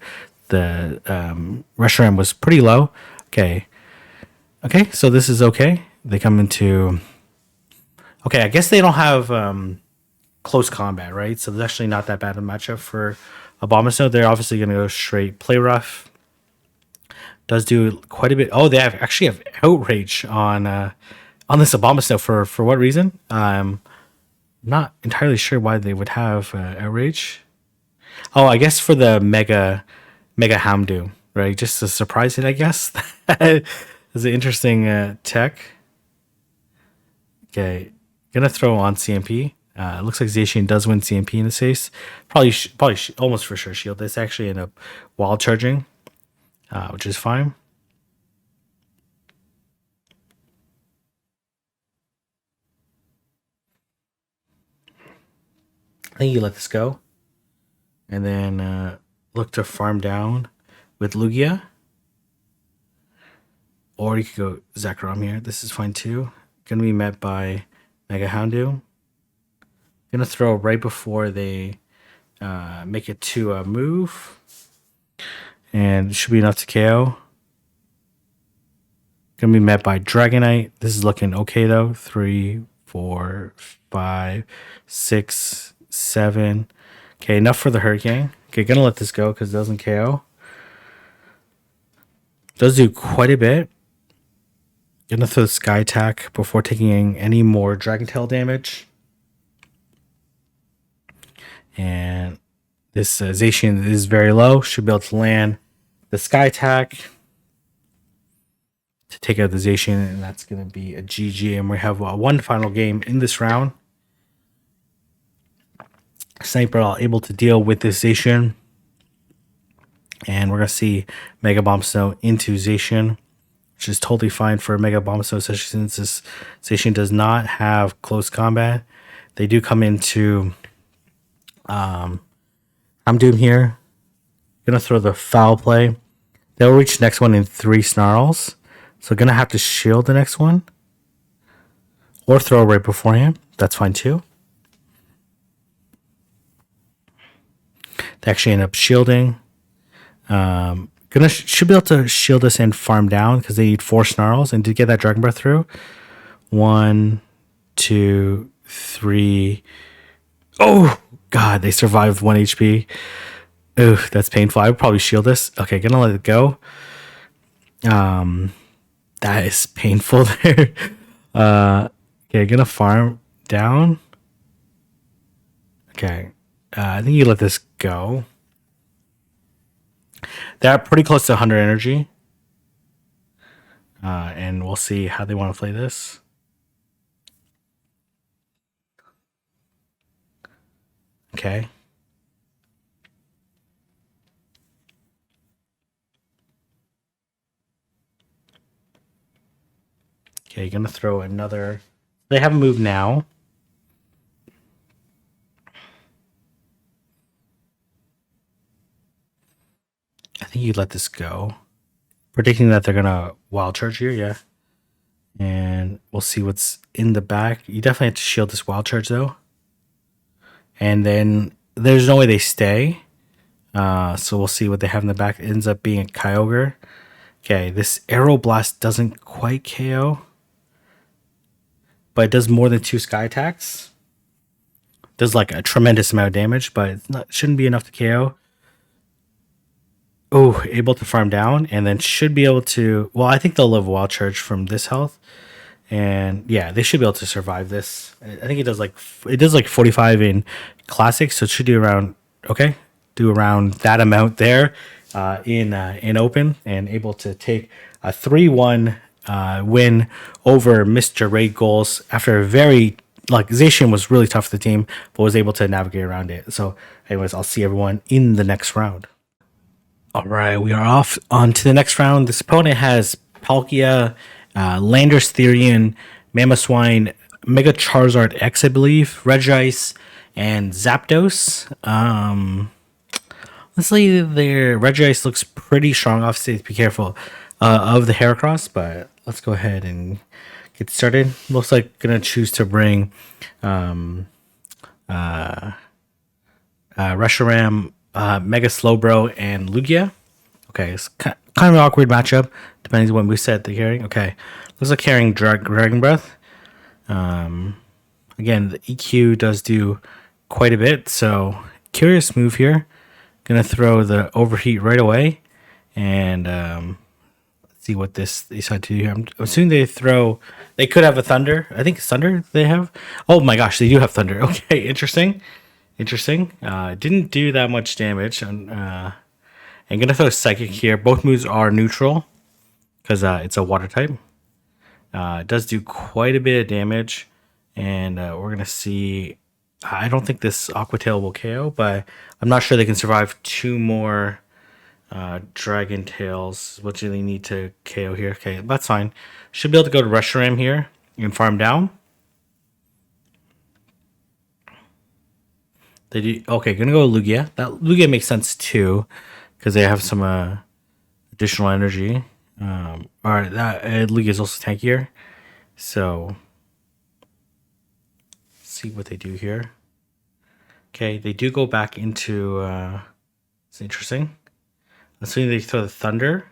Reshiram was pretty low. Okay, so this is okay. They come into... Okay, I guess they don't have close combat, right? So it's actually not that bad a matchup for Abomasnow. They're obviously going to go straight play rough. Does do quite a bit. Oh, they actually have outrage on this Abomasnow for what reason? I'm not entirely sure why they would have outrage. Oh, I guess for the Mega Houndoom, right? Just to surprise it, I guess. It's an interesting tech. Okay, gonna throw on CMP. It looks like Zacian does win CMP in this case. Almost for sure shield. This actually end up wild charging, which is fine. I think you let this go, and then look to farm down with Lugia, or you could go Zekrom here. This is fine too. Gonna be met by Mega Houndoom. Gonna throw right before they make it to a move, and it should be enough to KO. Gonna be met by Dragonite. This is looking okay though. 3, 4, 5, 6, 7. Okay, enough for the Hurricane. Okay, gonna let this go because it doesn't KO. Does do quite a bit. Gonna throw the Sky Attack before taking any more Dragon Tail damage. And this Zacian is very low. Should be able to land the Sky Attack to take out the Zacian, and that's going to be a GG. And we have one final game in this round. Sniper able to deal with this Zacian, and we're going to see Mega Bomb Snow into Zacian, which is totally fine for Mega Bomb Snow, especially since this Zacian does not have close combat. They do come into Houndoom here. Gonna throw the Foul Play. They'll reach the next one in 3 Snarls. So gonna have to shield the next one. Or throw right beforehand. That's fine too. They actually end up shielding. Should be able to shield us and farm down because they need 4 Snarls. And to get that Dragon Breath through. 1, 2, 3. Oh god, they survived 1 HP. Ooh, that's painful. I would probably shield this. Okay, gonna let it go. That is painful there. Okay, gonna farm down. Okay, I think you let this go. They're pretty close to 100 energy. And we'll see how they want to play this. Okay. Okay, gonna throw another. They have a move now. I think you let this go. Predicting that they're gonna wild charge here, yeah. And we'll see what's in the back. You definitely have to shield this wild charge though. And then there's no way they stay. So we'll see what they have in the back. It ends up being a Kyogre. Okay, this Aero Blast doesn't quite KO. But it does more than 2 Sky Attacks. Does like a tremendous amount of damage, but shouldn't be enough to KO. Oh, able to farm down, and then should be able to. Well, I think they'll live Wild Charge from this health, and yeah, they should be able to survive this. I think it does like 45 in Classic, so it should do around that amount there in Open, and able to take a 3-1 win over Mr. Raid Goals after a very Zacian was really tough for the team, but was able to navigate around it. So, anyways, I'll see everyone in the next round. All right, we are off on to the next round. This opponent has Palkia, Landorus Therian, Mamoswine, Mega Charizard X, I believe, Regice, and Zapdos. Let's say their Regice looks pretty strong. Obviously, be careful of the Heracross, but let's go ahead and get started. Looks like gonna choose to bring Reshiram, Mega Slowbro, and Lugia. Okay, it's kind of an awkward matchup, depending on what we said they're carrying. Okay, looks like carrying Dragon Breath. Again, the EQ does do quite a bit, so curious move here. Gonna throw the Overheat right away, and let's see what they decide to do here. I'm assuming they could have a Thunder. I think Thunder they have. Oh my gosh, they do have Thunder. Okay, interesting. Didn't do that much damage. And gonna throw Psychic here. Both moves are neutral because it's a water type. It does do quite a bit of damage, and we're gonna see I don't think this Aquatail will KO, but I'm not sure they can survive 2 more Dragon Tails. What do they need to KO here? Okay, that's fine. Should be able to go to Reshiram here and farm down. They do okay. Gonna go Lugia. That Lugia makes sense too, because they have some additional energy. All right, that Lugia is also tankier. So, let's see what they do here. Okay, they do go back into. It's interesting. Let's see, they throw the Thunder,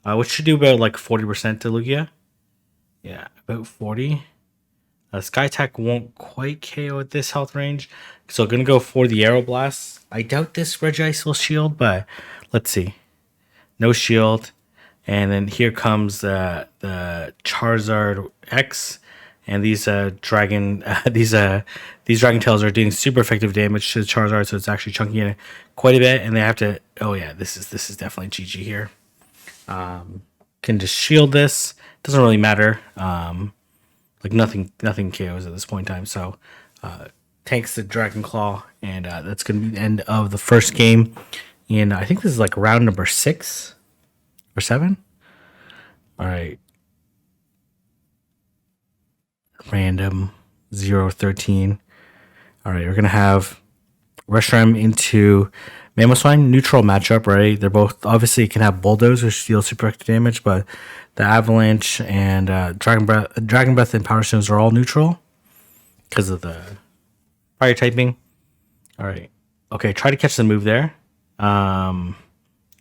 which should do about like 40% to Lugia. Yeah, about 40. Sky Attack won't quite KO at this health range, so I'm gonna go for the Aero Blast. I doubt this Regice will shield, but let's see. No shield, and then here comes the Charizard X, and these dragon these Dragon Tails are doing super effective damage to the Charizard, so it's actually chunking it quite a bit, and they have to. Oh yeah, this is definitely GG here. Can just shield this. Doesn't really matter. Like nothing KOs at this point in time. So tanks the Dragon Claw, and that's going to be the end of the first game. And I think this is like round number 6 or 7. All right. Random 0-13. All right, we're going to have Reshiram into Mamoswine, neutral matchup, right? They're both obviously can have Bulldoze which deal super extra damage, but the Avalanche and Dragon Breath and Power Stones are all neutral because of the fire typing. All right, okay, try to catch the move there.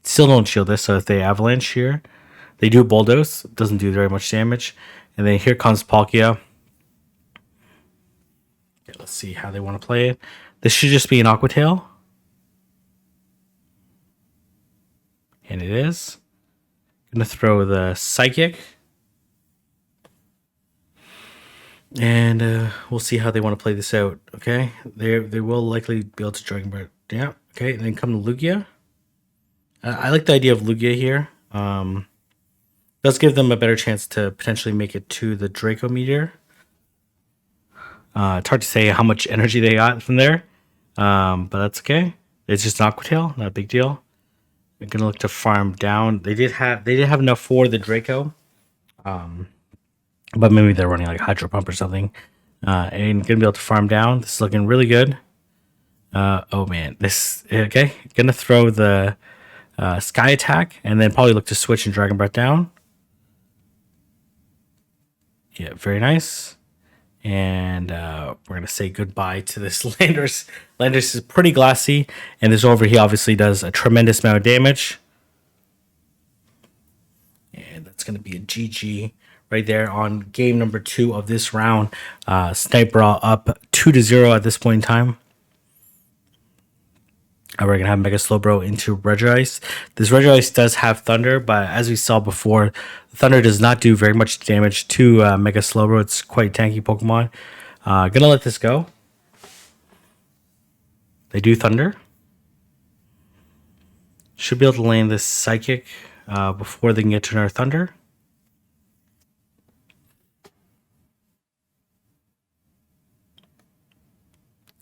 Still don't shield this, so if they Avalanche here, they do Bulldoze. It doesn't do very much damage, and then here comes Palkia. Okay, let's see how they want to play it. This should just be an Aquatail. And it is. Gonna throw the Psychic. And we'll see how they want to play this out. Okay. They will likely be able to Dragon Breath. Yeah. Okay. And then come to Lugia. I like the idea of Lugia here. Does give them a better chance to potentially make it to the Draco Meteor. It's hard to say how much energy they got from there. But that's okay. It's just an Aquatail, not a big deal. They're gonna look to farm down. They did have enough for the Draco, but maybe they're running like Hydro Pump or something, and gonna be able to farm down. This is looking really good. Oh man, this okay. Gonna throw the Sky Attack and then probably look to switch and Dragon Breath down. Yeah, very nice. And we're gonna say goodbye to this Landorus. Landorus is pretty glassy, and this over here obviously does a tremendous amount of damage. And that's gonna be a GG right there on game number 2 of this round. Sniper up 2-0 at this point in time. We're gonna have Mega Slowbro into Regice. This Regice does have Thunder, but as we saw before, Thunder does not do very much damage to Mega Slowbro. It's quite tanky Pokemon. Gonna let this go. They do Thunder. Should be able to land this Psychic before they can get to another Thunder.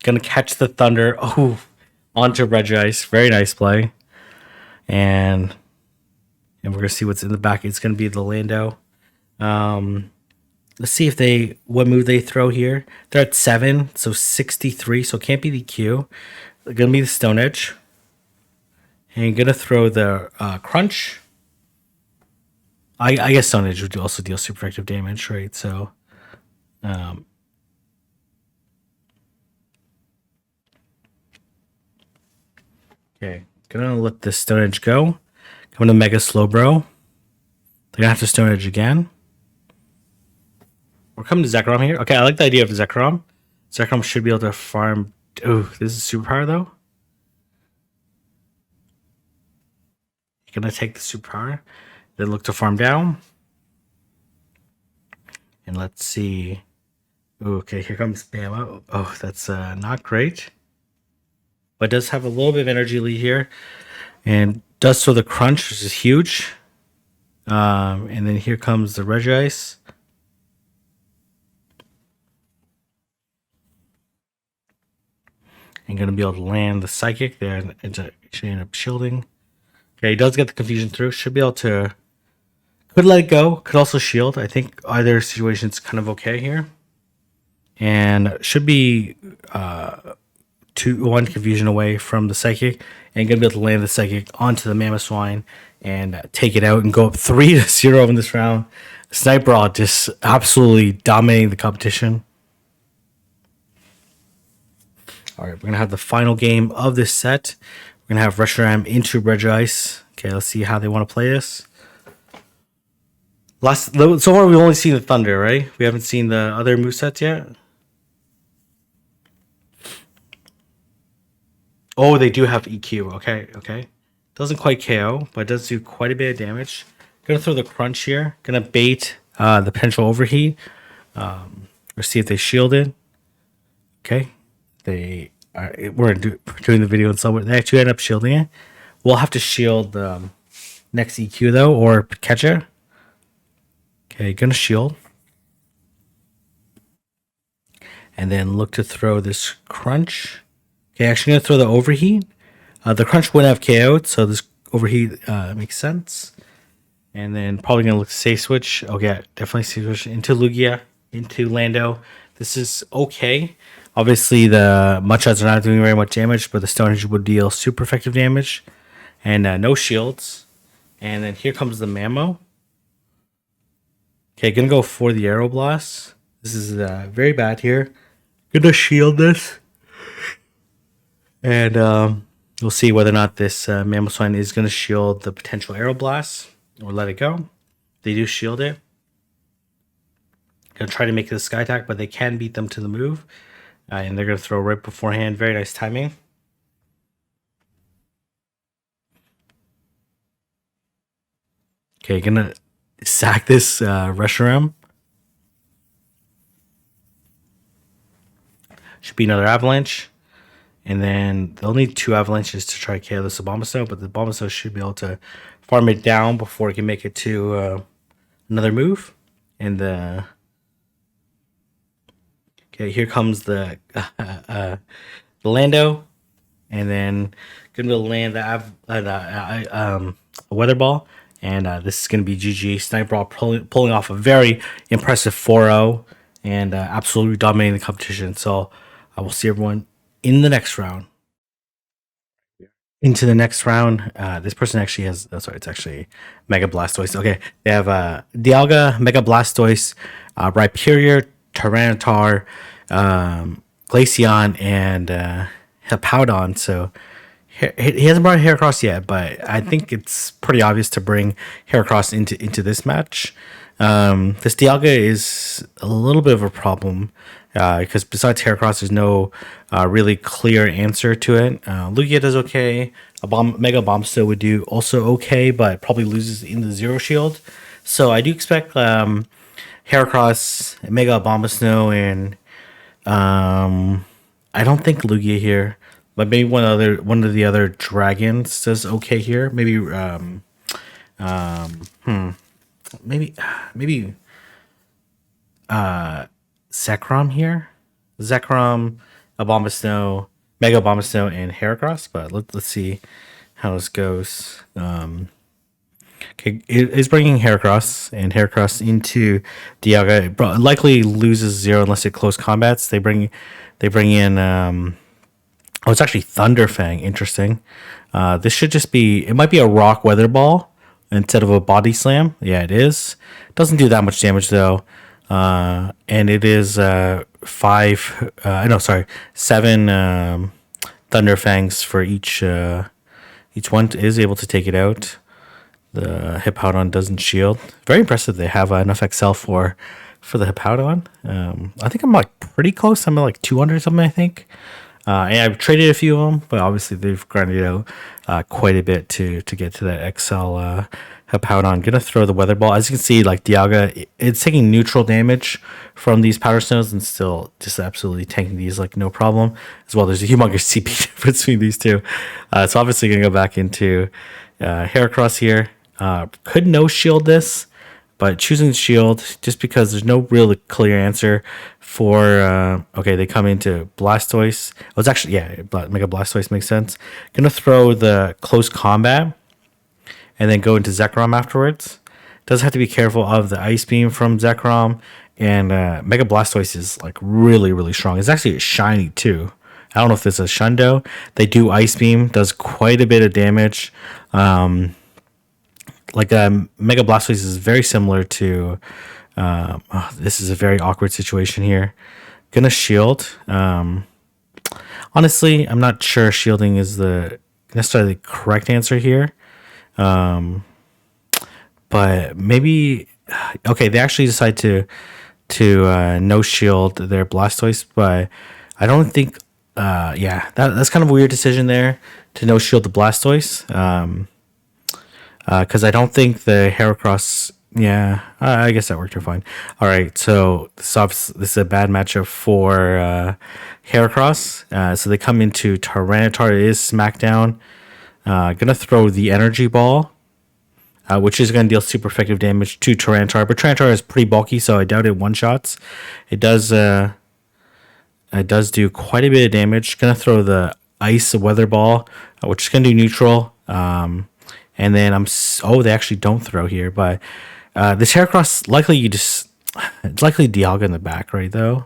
Gonna catch the Thunder. Oh, onto Regice. Very nice play. And we're gonna see what's in the back. It's gonna be the Lando. Let's see if what move they throw here. They're at 7, so 63. So it can't be the Q. They're gonna be the Stone Edge. And you're gonna throw the Crunch. I guess Stone Edge would also deal super effective damage, right? So, okay, gonna let the Stone Edge go. Coming to Mega Slowbro. They're gonna have to Stone Edge again. We're coming to Zekrom here. Okay, I like the idea of Zekrom. Zekrom should be able to farm. Oh, this is superpower though. You're gonna take the superpower. Then look to farm down. And let's see. Ooh, okay, here comes Bama. Oh, that's not great. But does have a little bit of energy lead here. And does throw the Crunch, which is huge. And then here comes the Regice. and going to be able to land the Psychic there, and it's actually end up shielding. Okay, he does get the Confusion through. Should be able to. Could let it go. Could also shield. I think either situation's kind of okay here. And should be 1 Confusion away from the Psychic. And going to be able to land the Psychic onto the Mamoswine and take it out and go up 3-0 in this round. Sniper just absolutely dominating the competition. All right, we're going to have the final game of this set. We're going to have Reshiram into Regice. Okay, let's see how they want to play this. So far, we've only seen the Thunder, right? We haven't seen the other movesets yet. Oh, they do have EQ. Okay. Doesn't quite KO, but it does do quite a bit of damage. Gonna throw the Crunch here. Gonna bait the potential Overheat. Or see if they shield it. Okay. We're doing the video and so they actually end up shielding it. We'll have to shield the next EQ though, or catch it. Okay, gonna shield. And then look to throw this Crunch. Okay, actually gonna throw the Overheat. The Crunch wouldn't have KO'd, so this Overheat makes sense. And then probably gonna look to safe switch. Okay, definitely safe switch into Lugia, into Lando. This is okay. Obviously, the Mudshots are not doing very much damage, but the Stonehenge would deal super effective damage. And no shields. And then here comes the Mamo. Okay, gonna go for the Aeroblast. This is very bad here. Gonna shield this. And we'll see whether or not this Mamoswine is gonna shield the potential Aeroblast or let it go. They do shield it. Gonna try to make it a Sky Attack, but they can beat them to the move. And they're gonna throw right beforehand. Very nice timing. Okay, gonna sack this Reshiram. Should be another Avalanche. And then they'll need 2 Avalanches to try to KO this Abomasnow, but the Abomasnow should be able to farm it down before it can make it to another move. And okay, here comes the Lando. And then gonna be able to land the Weather Ball. And this is going to be GG. Sniper pulling off a very impressive 4-0 and absolutely dominating the competition. So I will see everyone in the next round. Into the next round, this person actually has... Oh, sorry, it's actually Mega Blastoise. Okay, they have Dialga, Mega Blastoise, Rhyperior, Tyranitar, Glaceon, and Hippowdon. So... He hasn't brought Heracross yet, but I think it's pretty obvious to bring Heracross into this match. This Dialga is a little bit of a problem because besides Heracross, there's no really clear answer to it. Lugia does okay. Mega Bombstow would do also okay, but probably loses in the Zero Shield. So I do expect Heracross, Mega Bombstow, and I don't think Lugia here. But maybe one of the other dragons does okay here. Maybe maybe Zekrom here. Zekrom, Abomasnow, Mega Abomasnow, and Heracross. But let's see how this goes. Okay, it is bringing Heracross into Dialga. It likely loses 0 unless it close combats. They bring in. Oh, it's actually Thunderfang. Interesting. This should just be... It might be a Rock Weather Ball instead of a Body Slam. Yeah, it is. Doesn't do that much damage, though. And it is 7 Thunderfangs for each one is able to take it out. The Hippowdon doesn't shield. Very impressive they have enough XL for the Hippowdon. I think I'm like pretty close. I'm at like 200 or something, I think. And I've traded a few of them, but obviously they've grinded out quite a bit to get to that XL Hippowdon. Gonna throw the Weather Ball. As you can see, like Dialga, it's taking neutral damage from these Powder Stones and still just absolutely tanking these like no problem. As well, there's a humongous CP difference between these two. So obviously gonna go back into Heracross here. Could no shield this, but choosing shield just because there's no real clear answer for. Okay, they come into Blastoise. It was actually Mega Blastoise makes sense. Gonna throw the close combat and then go into Zekrom afterwards. Does have to be careful of the Ice Beam from Zekrom, and Mega Blastoise is like really really strong. It's actually a shiny too. I don't know if this is a Shundo. They do Ice Beam, does quite a bit of damage. Mega Blastoise is very similar to. This is a very awkward situation here. Gonna shield. Honestly, I'm not sure shielding is the necessarily correct answer here. But maybe okay. They actually decide to no shield their Blastoise, but I don't think. That's kind of a weird decision there to no shield the Blastoise. Because I don't think the Heracross. Yeah, I guess that worked out fine. All right, so this is a bad matchup for Heracross. So they come into Tyranitar. It is Smackdown. Gonna throw the Energy Ball, which is gonna deal super effective damage to Tyranitar. But Tyranitar is pretty bulky, so I doubt it one shots. It does. It does do quite a bit of damage. Gonna throw the Ice Weather Ball, which is gonna do neutral. And then they actually don't throw here, but this Heracross likely it's likely Dialga in the back, right? Though,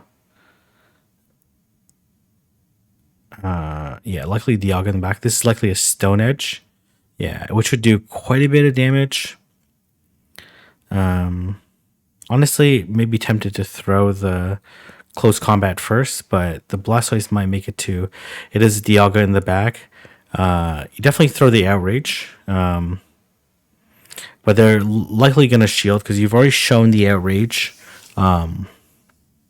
likely Dialga in the back. This is likely a Stone Edge, which would do quite a bit of damage. Honestly, maybe tempted to throw the close combat first, but the Blastoise might make it to. It is Dialga in the back. You definitely throw the Outrage, but they're likely going to shield because you've already shown the Outrage. No,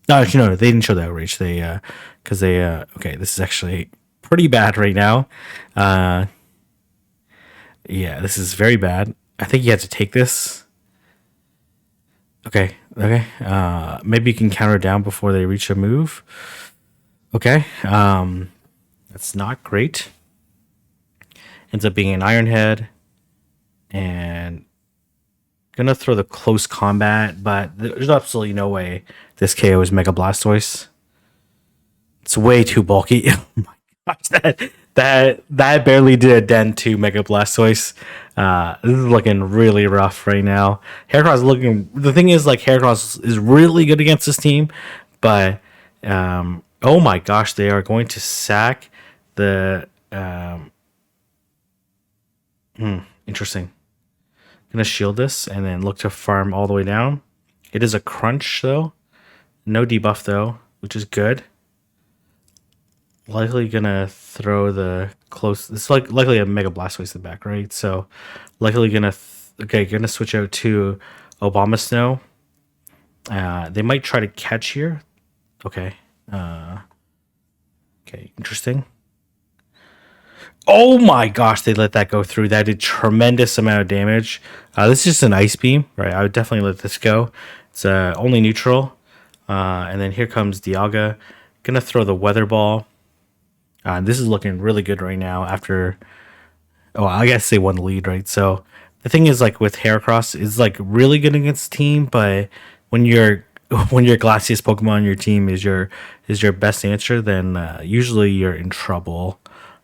actually, no, they didn't show the Outrage. This is actually pretty bad right now. This is very bad. I think you have to take this. Okay. Maybe you can counter down before they reach a move. Okay. That's not great. Ends up being an Iron Head, and gonna throw the close combat, but there's absolutely no way this KO is Mega Blastoise. It's way too bulky. Oh my gosh, that barely did a dent to Mega Blastoise. This is looking really rough right now. Heracross is looking. The thing is, like, Heracross is really good against this team, but oh my gosh, they are going to sack the. Interesting. Gonna shield this and then look to farm all the way down. It is a crunch though. No debuff though, which is good. Likely gonna throw the close. It's likely a Mega Blastoise in the back, right? So likely gonna gonna switch out to Obama Snow. They might try to catch here. Okay. Interesting. Oh my gosh, they let that go through. That did tremendous amount of damage. This is just an Ice Beam, right? I would definitely let this go. It's only neutral. And then here comes Dialga. Gonna throw the Weather Ball. This is looking really good right now after... Oh, I guess they won the lead, right? So the thing is, like, with Heracross, is like really good against team, but when your Glacius Pokemon on your team is your best answer, then usually you're in trouble.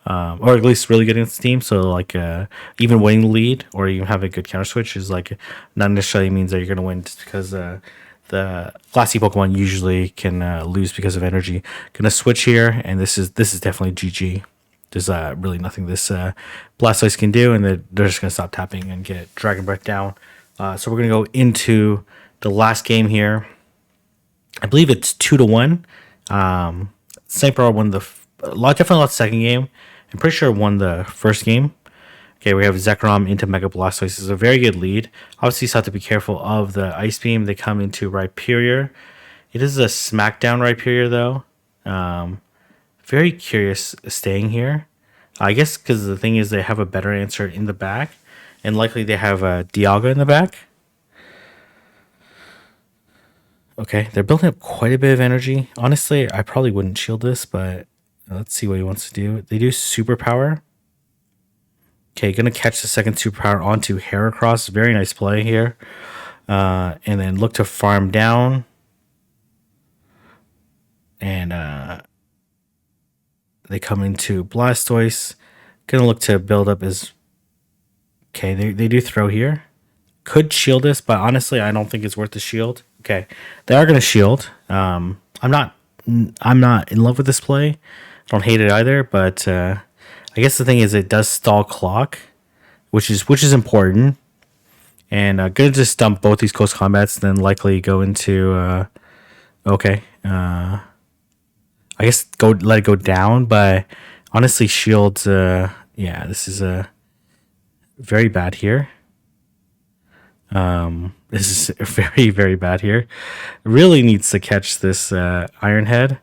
Or at least really good against the team. So like even winning the lead or even having a good counter switch is like not necessarily means that you're gonna win just because the classy Pokemon usually can lose because of energy. Gonna switch here, and this is definitely GG. There's really nothing this Blastoise can do, and they're just gonna stop tapping and get Dragon Breath down. So we're gonna go into the last game here. I believe it's 2-1. Sniper won definitely lost the second game. I'm pretty sure won the first game. Okay, we have Zekrom into Mega Blastoise. It's a very good lead. Obviously, you still have to be careful of the Ice Beam. They come into Rhyperior. It is a Smackdown Rhyperior, though. Very curious staying here. I guess because the thing is they have a better answer in the back. And likely they have a Dialga in the back. Okay, they're building up quite a bit of energy. Honestly, I probably wouldn't shield this, but... Let's see what he wants to do. They do Superpower. Okay, gonna catch the second Superpower onto Heracross. Very nice play here. and then look to farm down. And they come into Blastoise. Gonna look to build up his. Okay, they do throw here. Could shield this, but honestly, I don't think it's worth the shield. Okay, they are gonna shield. I'm not in love with this play. I don't hate it either, but I guess the thing is it does stall clock, which is important. And gonna just dump both these close combats, then likely go into okay. I guess go let it go down, but honestly, shields. Yeah, this is very bad here. This is very very bad here. Really needs to catch this Iron Head.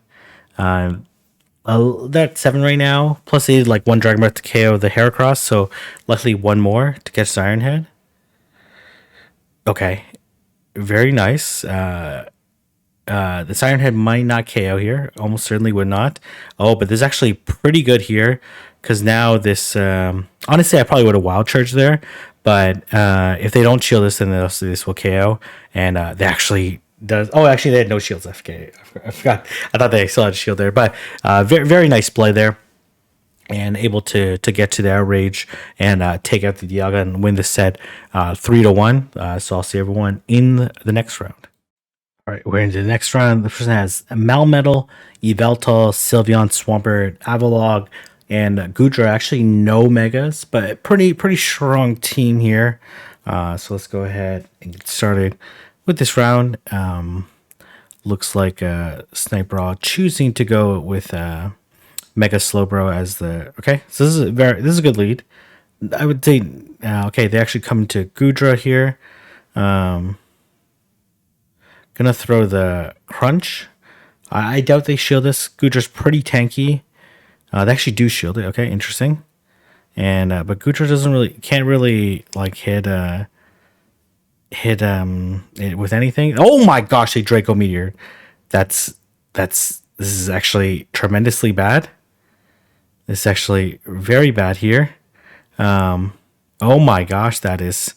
That's 7 right now. Plus, they did like one Dragon Breath to KO the Heracross, so luckily one more to catch the Iron Head. Okay, very nice. This Iron Head might not KO here. Almost certainly would not. Oh, but this is actually pretty good here because now this. Honestly, I probably would have Wild Charge there, but if they don't shield this, then this will KO. And they actually does. Oh, actually, they had no shields left. Okay, I forgot. I thought they still had a shield there, but very very nice play there. And able to get to the outrage and take out the Dialga and win the set 3-1. So I'll see everyone in the next round. All right, we're into the next round. The person has Melmetal, Yveltal, Sylveon, Swampert, Avalog, and Goodra. Actually, no megas, but pretty strong team here. So let's go ahead and get started with this round. Looks like Sniper choosing to go with Mega Slowbro as the okay. So this is a good lead. I would say okay. They actually come to Goodra here. Gonna throw the Crunch. I doubt they shield this. Goodra's pretty tanky. They actually do shield it. Okay, interesting. And but Goodra can't really like hit it with anything. Oh my gosh, a Draco Meteor. This is actually tremendously bad. This is actually very bad here. Oh my gosh, that is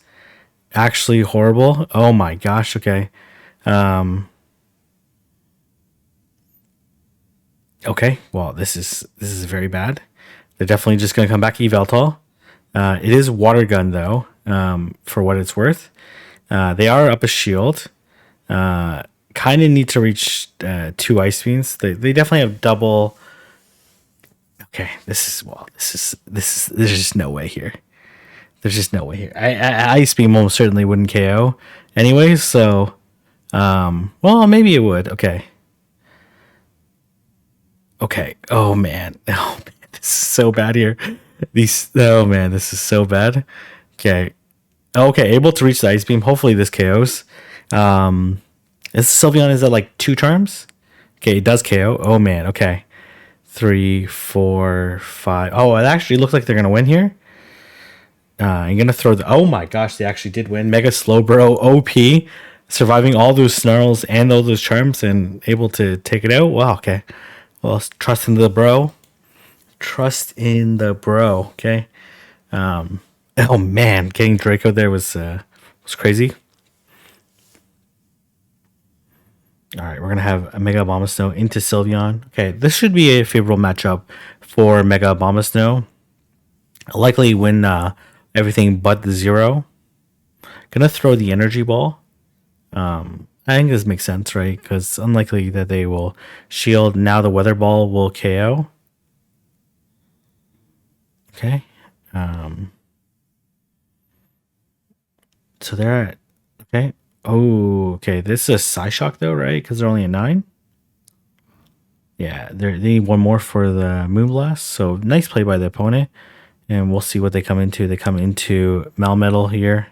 actually horrible. Oh my gosh, okay. Okay, well, this is very bad. They're definitely just gonna come back Yveltal. It is Water Gun though, for what it's worth. They are up a shield. Kind of need to reach 2 Ice Beams. They definitely have double. Okay, there's just no way here. There's just no way here. Ice Beam almost certainly wouldn't KO anyway, so well, maybe it would. Okay. Oh man. Oh man, this is so bad here. Oh man, this is so bad. Okay. Okay, able to reach the Ice Beam. Hopefully this KOs. Is Sylveon is at like 2 charms? Okay, it does KO. Oh man, okay. 3, 4, 5. Oh, it actually looks like they're gonna win here. I'm gonna throw the. Oh my gosh, they actually did win. Mega Slowbro OP, surviving all those snarls and all those charms and able to take it out. Wow. Okay. Well, trust in the bro. Trust in the bro. Okay. Oh man, getting Draco there was crazy. All right, we're gonna have a Mega Abomasnow into Sylveon. Okay, this should be a favorable matchup for Mega Abomasnow. Likely win everything but the 0. Gonna throw the Energy Ball. I think this makes sense, right? Because unlikely that they will shield. Now the Weather Ball will KO. Okay. So they're at okay. Oh, okay. This is a Psyshock though, right? Because they're only at 9. Yeah, they need one more for the Moonblast. So nice play by the opponent. And we'll see what they come into. They come into Melmetal here.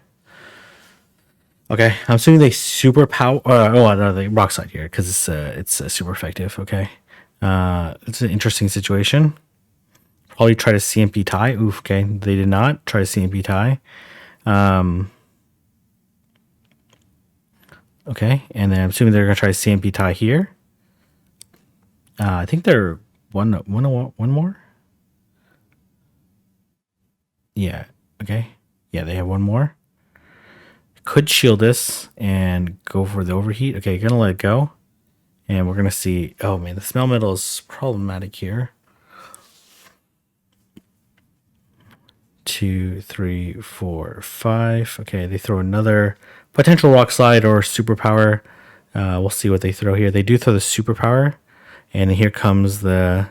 Okay, I'm assuming they super power. Oh no, they Rock Slide here because it's super effective. Okay, it's an interesting situation. Probably try to CMP tie. Oof. Okay, they did not try to CMP tie. Okay, and then I'm assuming they're gonna try to CMP tie here. I think they're one more. Yeah. Okay. Yeah, they have one more. Could shield this and go for the overheat. Okay, gonna let it go. And we're gonna see, oh man, the smell metal is problematic here. 2, 3, 4, 5. Okay, they throw another potential rock slide or superpower. We'll see what they throw here. They do throw the superpower, and here comes the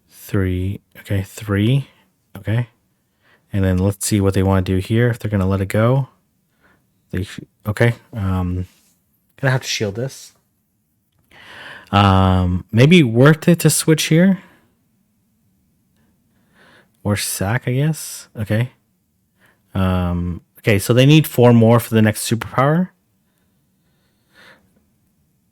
3. Okay, 3. Okay, and then let's see what they want to do here. If they're gonna let it go, okay. Gonna have to shield this. Maybe worth it to switch here. Or sack, I guess. Okay. Okay, so they need 4 more for the next superpower.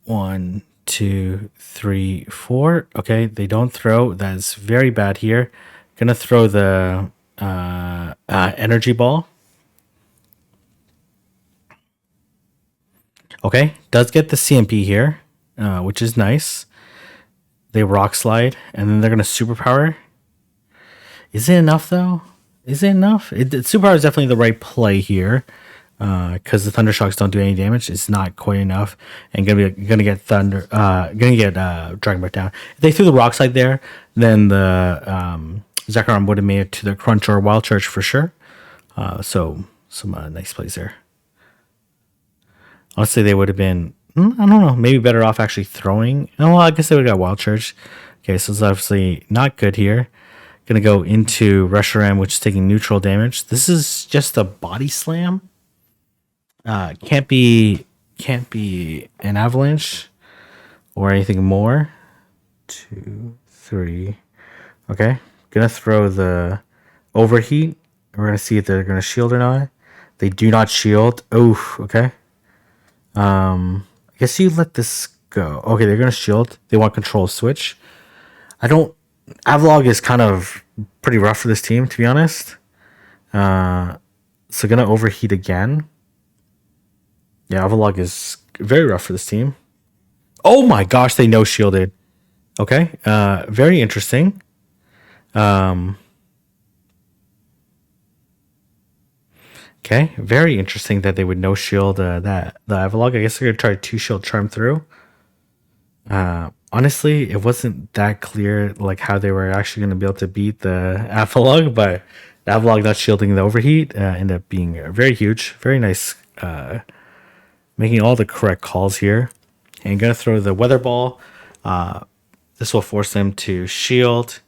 1, 2, 3, 4. Okay, they don't throw. That's very bad here. Gonna throw the energy ball. Okay, does get the CMP here, which is nice. They rock slide, and then they're gonna superpower. Is it enough though? Is it enough? Superpower is definitely the right play here, because the Thundershocks don't do any damage. It's not quite enough, and gonna get Dragon Breath down. If they threw the rock slide there, then the Zekrom would have made it to the crunch or wild charge for sure. So some nice plays there. Honestly, they would have been, I don't know, maybe better off actually throwing. Oh, well, I guess they would have got wild charge. Okay, so it's obviously not good here. Gonna go into Reshiram, which is taking neutral damage. This is just a body slam. Can't be an avalanche or anything more. 2, 3. Okay, gonna throw the overheat. We're gonna see if they're gonna shield or not. They do not shield. Oof. Okay. I guess you let this go. Okay, they're gonna shield. They want control switch. Avalog is kind of pretty rough for this team, to be honest. So gonna overheat again. Yeah, Avalog is very rough for this team. Oh my gosh, they no shielded. Okay, very interesting. Okay, very interesting that they would no shield the Avalog. I guess they're gonna try to 2-shield charm through. Honestly, it wasn't that clear like how they were actually going to be able to beat the Avalog, but the Avalog not shielding the overheat ended up being very huge. Very nice, making all the correct calls here. And going to throw the Weather Ball. This will force them to shield,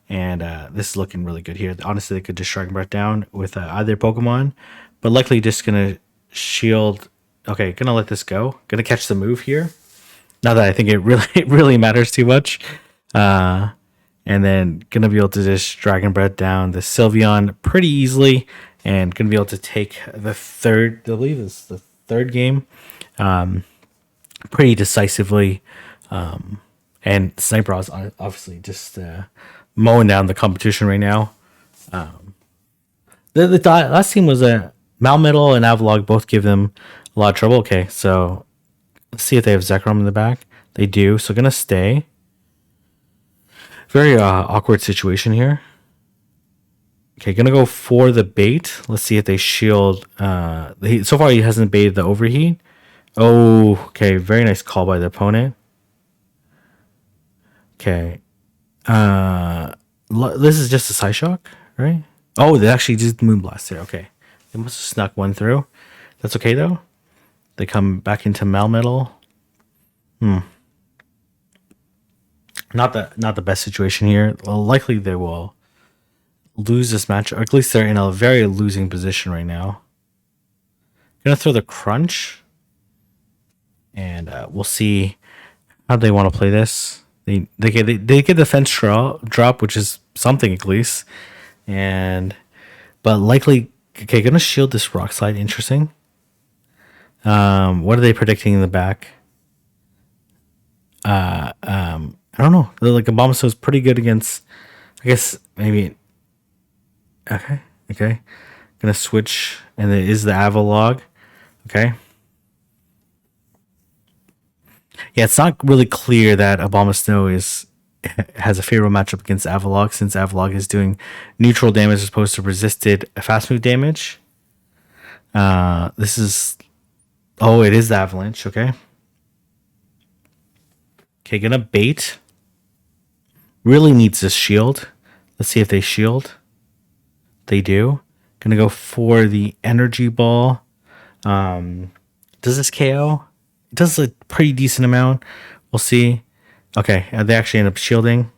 and this is looking really good here. Honestly, they could just Dragon Breath down with either Pokemon, but likely just going to shield. Okay, going to let this go. Going to catch the move here. Not that I think it really matters too much. And then gonna be able to just Dragon Breath down the Sylveon pretty easily, and gonna be able to take the third, I believe it's the third game, pretty decisively. And Sniper is obviously just mowing down the competition right now. The last team was Malmetal and Avalog, both give them a lot of trouble. Okay, so let's see if they have Zekrom in the back. They do, so gonna stay. Very awkward situation here. Okay, gonna go for the bait. Let's see if they shield. So far he hasn't baited the overheat. Oh, okay, very nice call by the opponent. Okay. This is just a Psyshock, right? Oh, they actually just Moonblast there. Okay. They must have snuck one through. That's okay though. They come back into Malmetal. Not the best situation here. Well, likely they will lose this match, or at least they're in a very losing position right now. Gonna throw the crunch, and we'll see how they want to play this. They get the fence drop, which is something at least, but likely gonna shield this rock slide. Interesting. What are they predicting in the back? I don't know. Like Abomasnow is pretty good against, I guess maybe. Okay. Gonna switch, and it is the Avalog. Okay. Yeah, it's not really clear that Abomasnow has a favorable matchup against Avalog, since Avalog is doing neutral damage as opposed to resisted fast move damage. This is... Oh, it is the Avalanche. Okay. Okay, gonna bait. Really needs this shield. Let's see if they shield. They do. Gonna go for the energy ball. Does this KO? It does a pretty decent amount. We'll see. Okay, they actually end up shielding.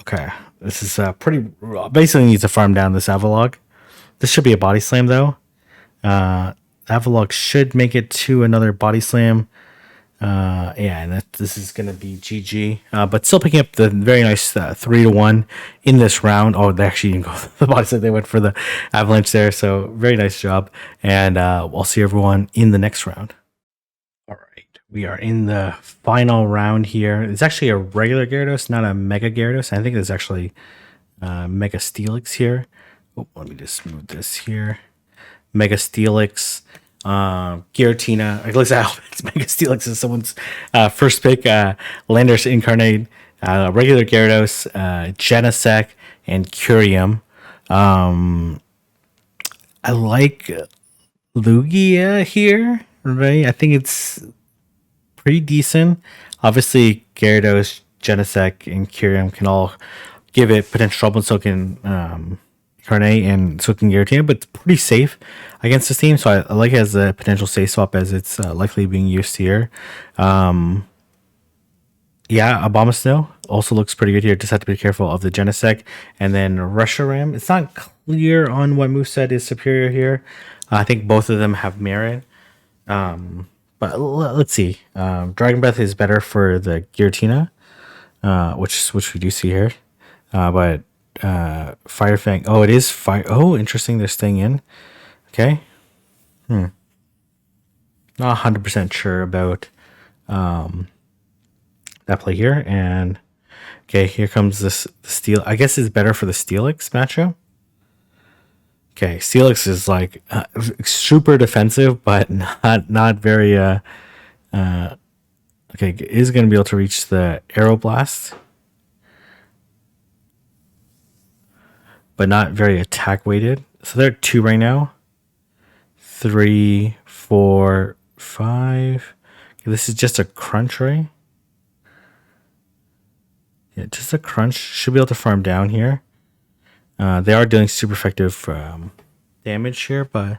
Okay, this is pretty... Basically needs to farm down this Avalog. This should be a body slam, though. Avalog should make it to another body slam. Yeah, and this is going to be GG. But still picking up the very nice 3-1 in this round. Oh, they actually didn't go for the body slam. They went for the Avalanche there. So very nice job. And I'll see everyone in the next round. All right. We are in the final round here. It's actually a regular Gyarados, not a Mega Gyarados. I think it's actually Mega Steelix here. Oh, let me just move this here. Mega Steelix. Giratina. At least I hope it's Mega Steelix is someone's first pick. Landers Incarnate, regular Gyarados, Genesect, and Curium. I like Lugia here, right? I think it's pretty decent. Obviously, Gyarados, Genesect, and Curium can all give it potential trouble, so can Incarnate and so can Giratina, but it's pretty safe against this team. So I like it as a potential safe swap, as it's likely being used here. Yeah, Abomasnow also looks pretty good here. Just have to be careful of the Genesect. And then Reshiram. It's not clear on what moveset is superior here. I think both of them have merit. But let's see. Dragon Breath is better for the Giratina, which we do see here. But Fire Fang. Oh, it is fire. Oh, interesting. They're staying in. Okay. Not 100% sure about that play here. And okay, here comes this Steel. I guess it's better for the Steelix matchup. Okay, Steelix is like super defensive, but not very. Okay, is going to be able to reach the Aeroblast, but not very attack weighted. So they're 2 right now. 3, 4, 5. Okay, this is just a crunch, right? Yeah, just a crunch. Should be able to farm down here. They are doing super effective damage here, but...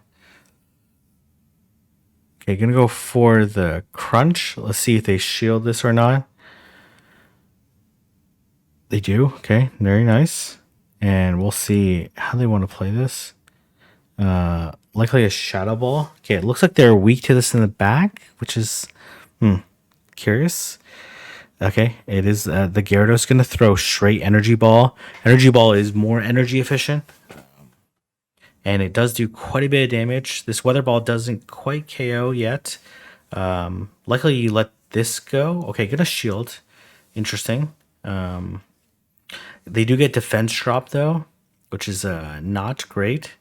Okay, gonna go for the crunch. Let's see if they shield this or not. They do. Okay, very nice. And we'll see how they want to play this. Likely a Shadow Ball. Okay, it looks like they're weak to this in the back, which is curious. Okay, it is the Gyarados going to throw straight Energy Ball. Energy Ball is more energy efficient. And it does do quite a bit of damage. This Weather Ball doesn't quite KO yet. Likely you let this go. Okay, going to shield. Interesting. They do get defense drop though, which is not great.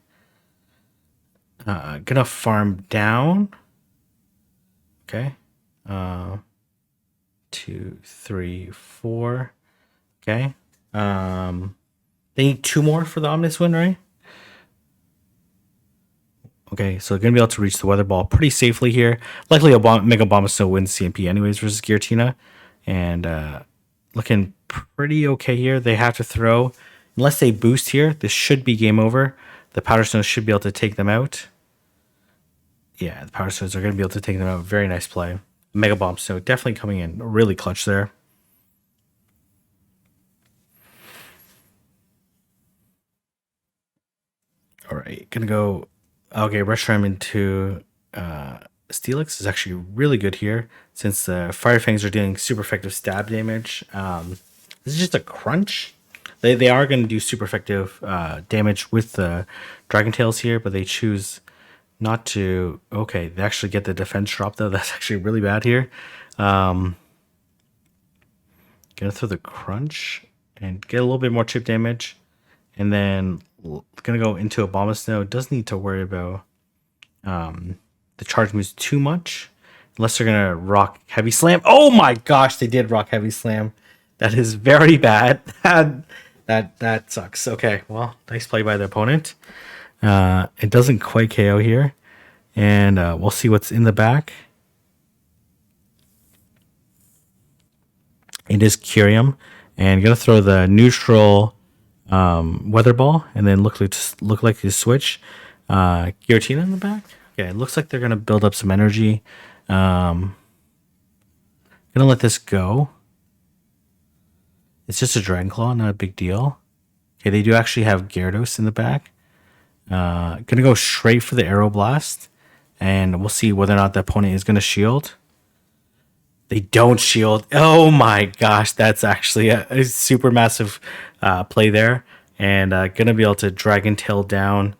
Gonna farm down. Okay. 2, 3, 4. Okay. They need 2 more for the Omnis win, right? Okay, so they're gonna be able to reach the Weather Ball pretty safely here. Likely Mega Abomasnow wins CMP anyways versus Giratina, and looking pretty okay here. They have to throw, unless they boost here, this should be game over. The Powder Stones should be able to take them out. Yeah, the Powder Stones are going to be able to take them out. Very nice play. Mega Bomb Snow definitely coming in really clutch there. All right, gonna go. Okay, Reshiram into Steelix is actually really good here, since the Fire Fangs are doing super effective stab damage. This is just a crunch. They are going to do super effective damage with the Dragon Tails here, but they choose not to. Okay, they actually get the defense drop though. That's actually really bad here. Gonna throw the crunch and get a little bit more chip damage, and then gonna go into Abomasnow. Doesn't need to worry about the charge moves too much, unless they're gonna rock Heavy Slam. Oh my gosh, they did rock Heavy Slam. That is very bad. That sucks. Okay, well, nice play by the opponent. It doesn't quite KO here. And we'll see what's in the back. It is Curium. And going to throw the neutral Weather Ball. And then look like you switch. Giratina in the back. Okay, it looks like they're going to build up some energy. Going to let this go. It's just a Dragon Claw, not a big deal. Okay, they do actually have Gyarados in the back. Gonna go straight for the Aeroblast. And we'll see whether or not the opponent is gonna shield. They don't shield. Oh my gosh, that's actually a super massive play there. And gonna be able to Dragon Tail down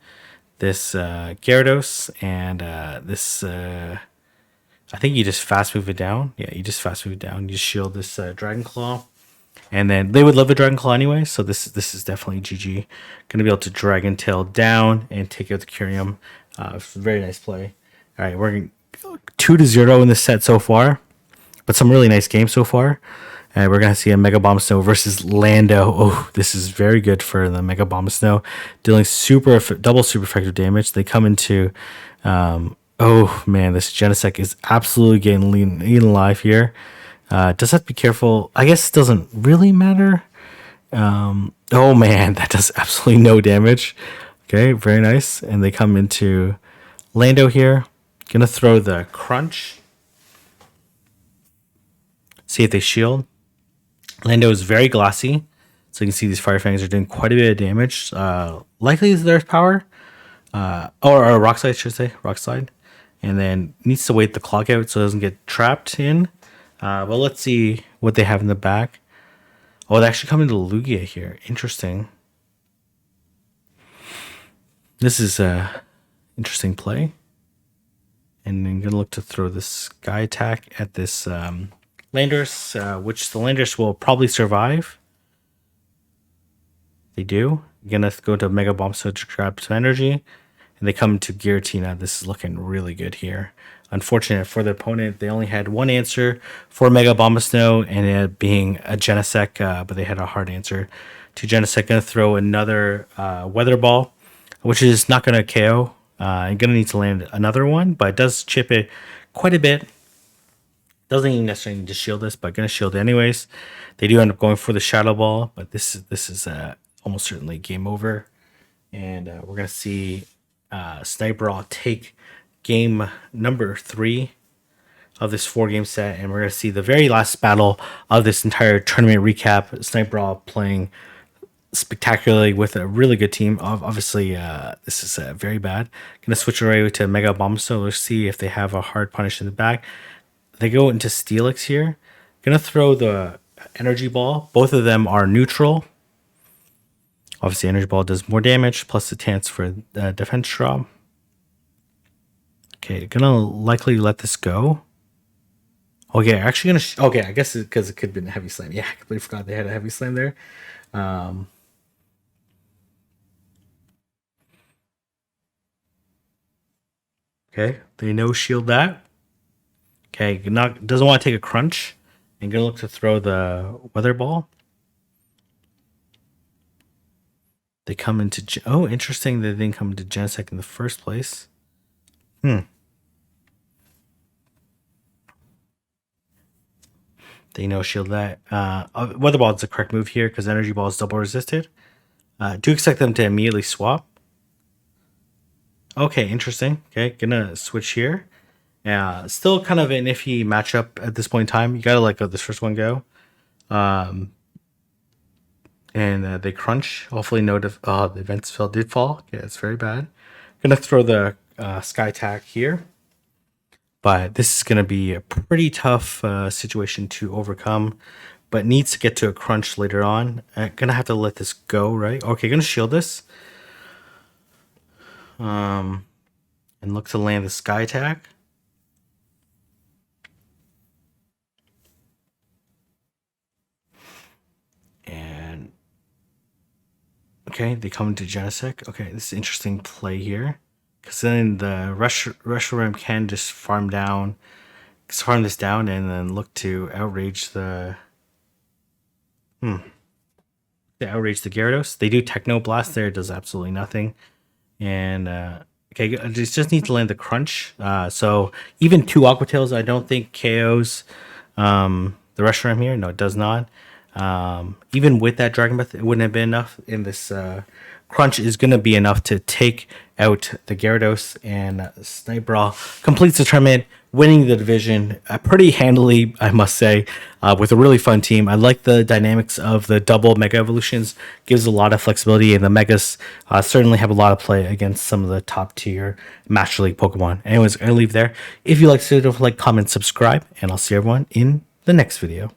this Gyarados. And this... I think you just fast move it down. Yeah, you just fast move it down. You shield this Dragon Claw. And then they would love a Dragon Claw anyway, so this is definitely GG. Gonna be able to Dragon Tail down and take out the Curium. Very nice play. All right, we're 2-0 in this set so far, but some really nice games so far. And we're gonna see a Mega Bomb Snow versus Lando. Oh, this is very good for the Mega Bomb Snow, dealing double super effective damage. They come into, oh man, this Genesect is absolutely getting eaten alive here. Does have to be careful. I guess it doesn't really matter. Oh man, that does absolutely no damage. Okay, very nice. And they come into Lando here. Gonna throw the Crunch. See if they shield. Lando is very glossy. So you can see these Fire Fangs are doing quite a bit of damage. Likely is their power. Or Rock Slide, I should say. Rock Slide. And then needs to wait the clock out so it doesn't get trapped in. Well, let's see what they have in the back. Oh, they actually come into Lugia here. Interesting. This is a interesting play. And I'm going to look to throw this Sky Attack at this Landorus, which the Landorus will probably survive. They do. Going to go to Mega Bomb so to grab some energy. And they come to Giratina. This is looking really good here. Unfortunate for the opponent, they only had one answer for Mega Bombasnow, and it being a Genesect, but they had a hard answer to Genesect. Going to throw another Weather Ball, which is not going to KO. I'm going to need to land another one, but it does chip it quite a bit. Doesn't even necessarily need to shield this, but going to shield it anyways. They do end up going for the Shadow Ball, but this is almost certainly game over. And we're going to see Sniper take game number 3 of this 4-game set, and we're going to see the very last battle of this entire tournament recap. Sniper playing spectacularly with a really good team. Obviously, this is very bad. Going to switch away to Mega Bomb, so let's see if they have a hard punish in the back. They go into Steelix here. Going to throw the Energy Ball. Both of them are neutral. Obviously, Energy Ball does more damage, plus the chance for defense drop. Okay, gonna likely let this go. Okay, actually gonna... okay, I guess because it could have been a Heavy Slam. Yeah, I completely forgot they had a Heavy Slam there. Okay, they no shield that. Okay, doesn't want to take a crunch. And gonna look to throw the Weather Ball. They come into... oh, interesting they didn't come into Genesect in the first place. They no shield that. Weather Ball is the correct move here because Energy Ball is double resisted. Do expect them to immediately swap. Okay, interesting. Okay, gonna switch here. Still kind of an iffy matchup at this point in time. You gotta let this first one go. And they crunch. Hopefully no the event spell did fall. Yeah, it's very bad. Gonna throw the Sky Attack here. But this is going to be a pretty tough situation to overcome, but needs to get to a crunch later on. I'm going to have to let this go, right? Okay, going to shield this. And look to land the Sky Attack. And okay, they come into Genesect. Okay, this is an interesting play here. Because then the Reshiram can just farm this down, and then look to outrage the... They outrage the Gyarados. They do Techno Blast there. It does absolutely nothing. And okay, I just need to land the crunch. So even 2 Aqua Tails, I don't think KOs the Reshiram here. No, it does not. Even with that Dragon Breath, it wouldn't have been enough. In this crunch is going to be enough to take out the Gyarados, and Snipe Brawl completes the tournament, winning the division pretty handily, I must say, with a really fun team. I like the dynamics of the double Mega Evolutions, gives a lot of flexibility, and the Megas certainly have a lot of play against some of the top tier Master League Pokemon. Anyways, I'm going to leave there. If you like this video, like, comment, subscribe, and I'll see everyone in the next video.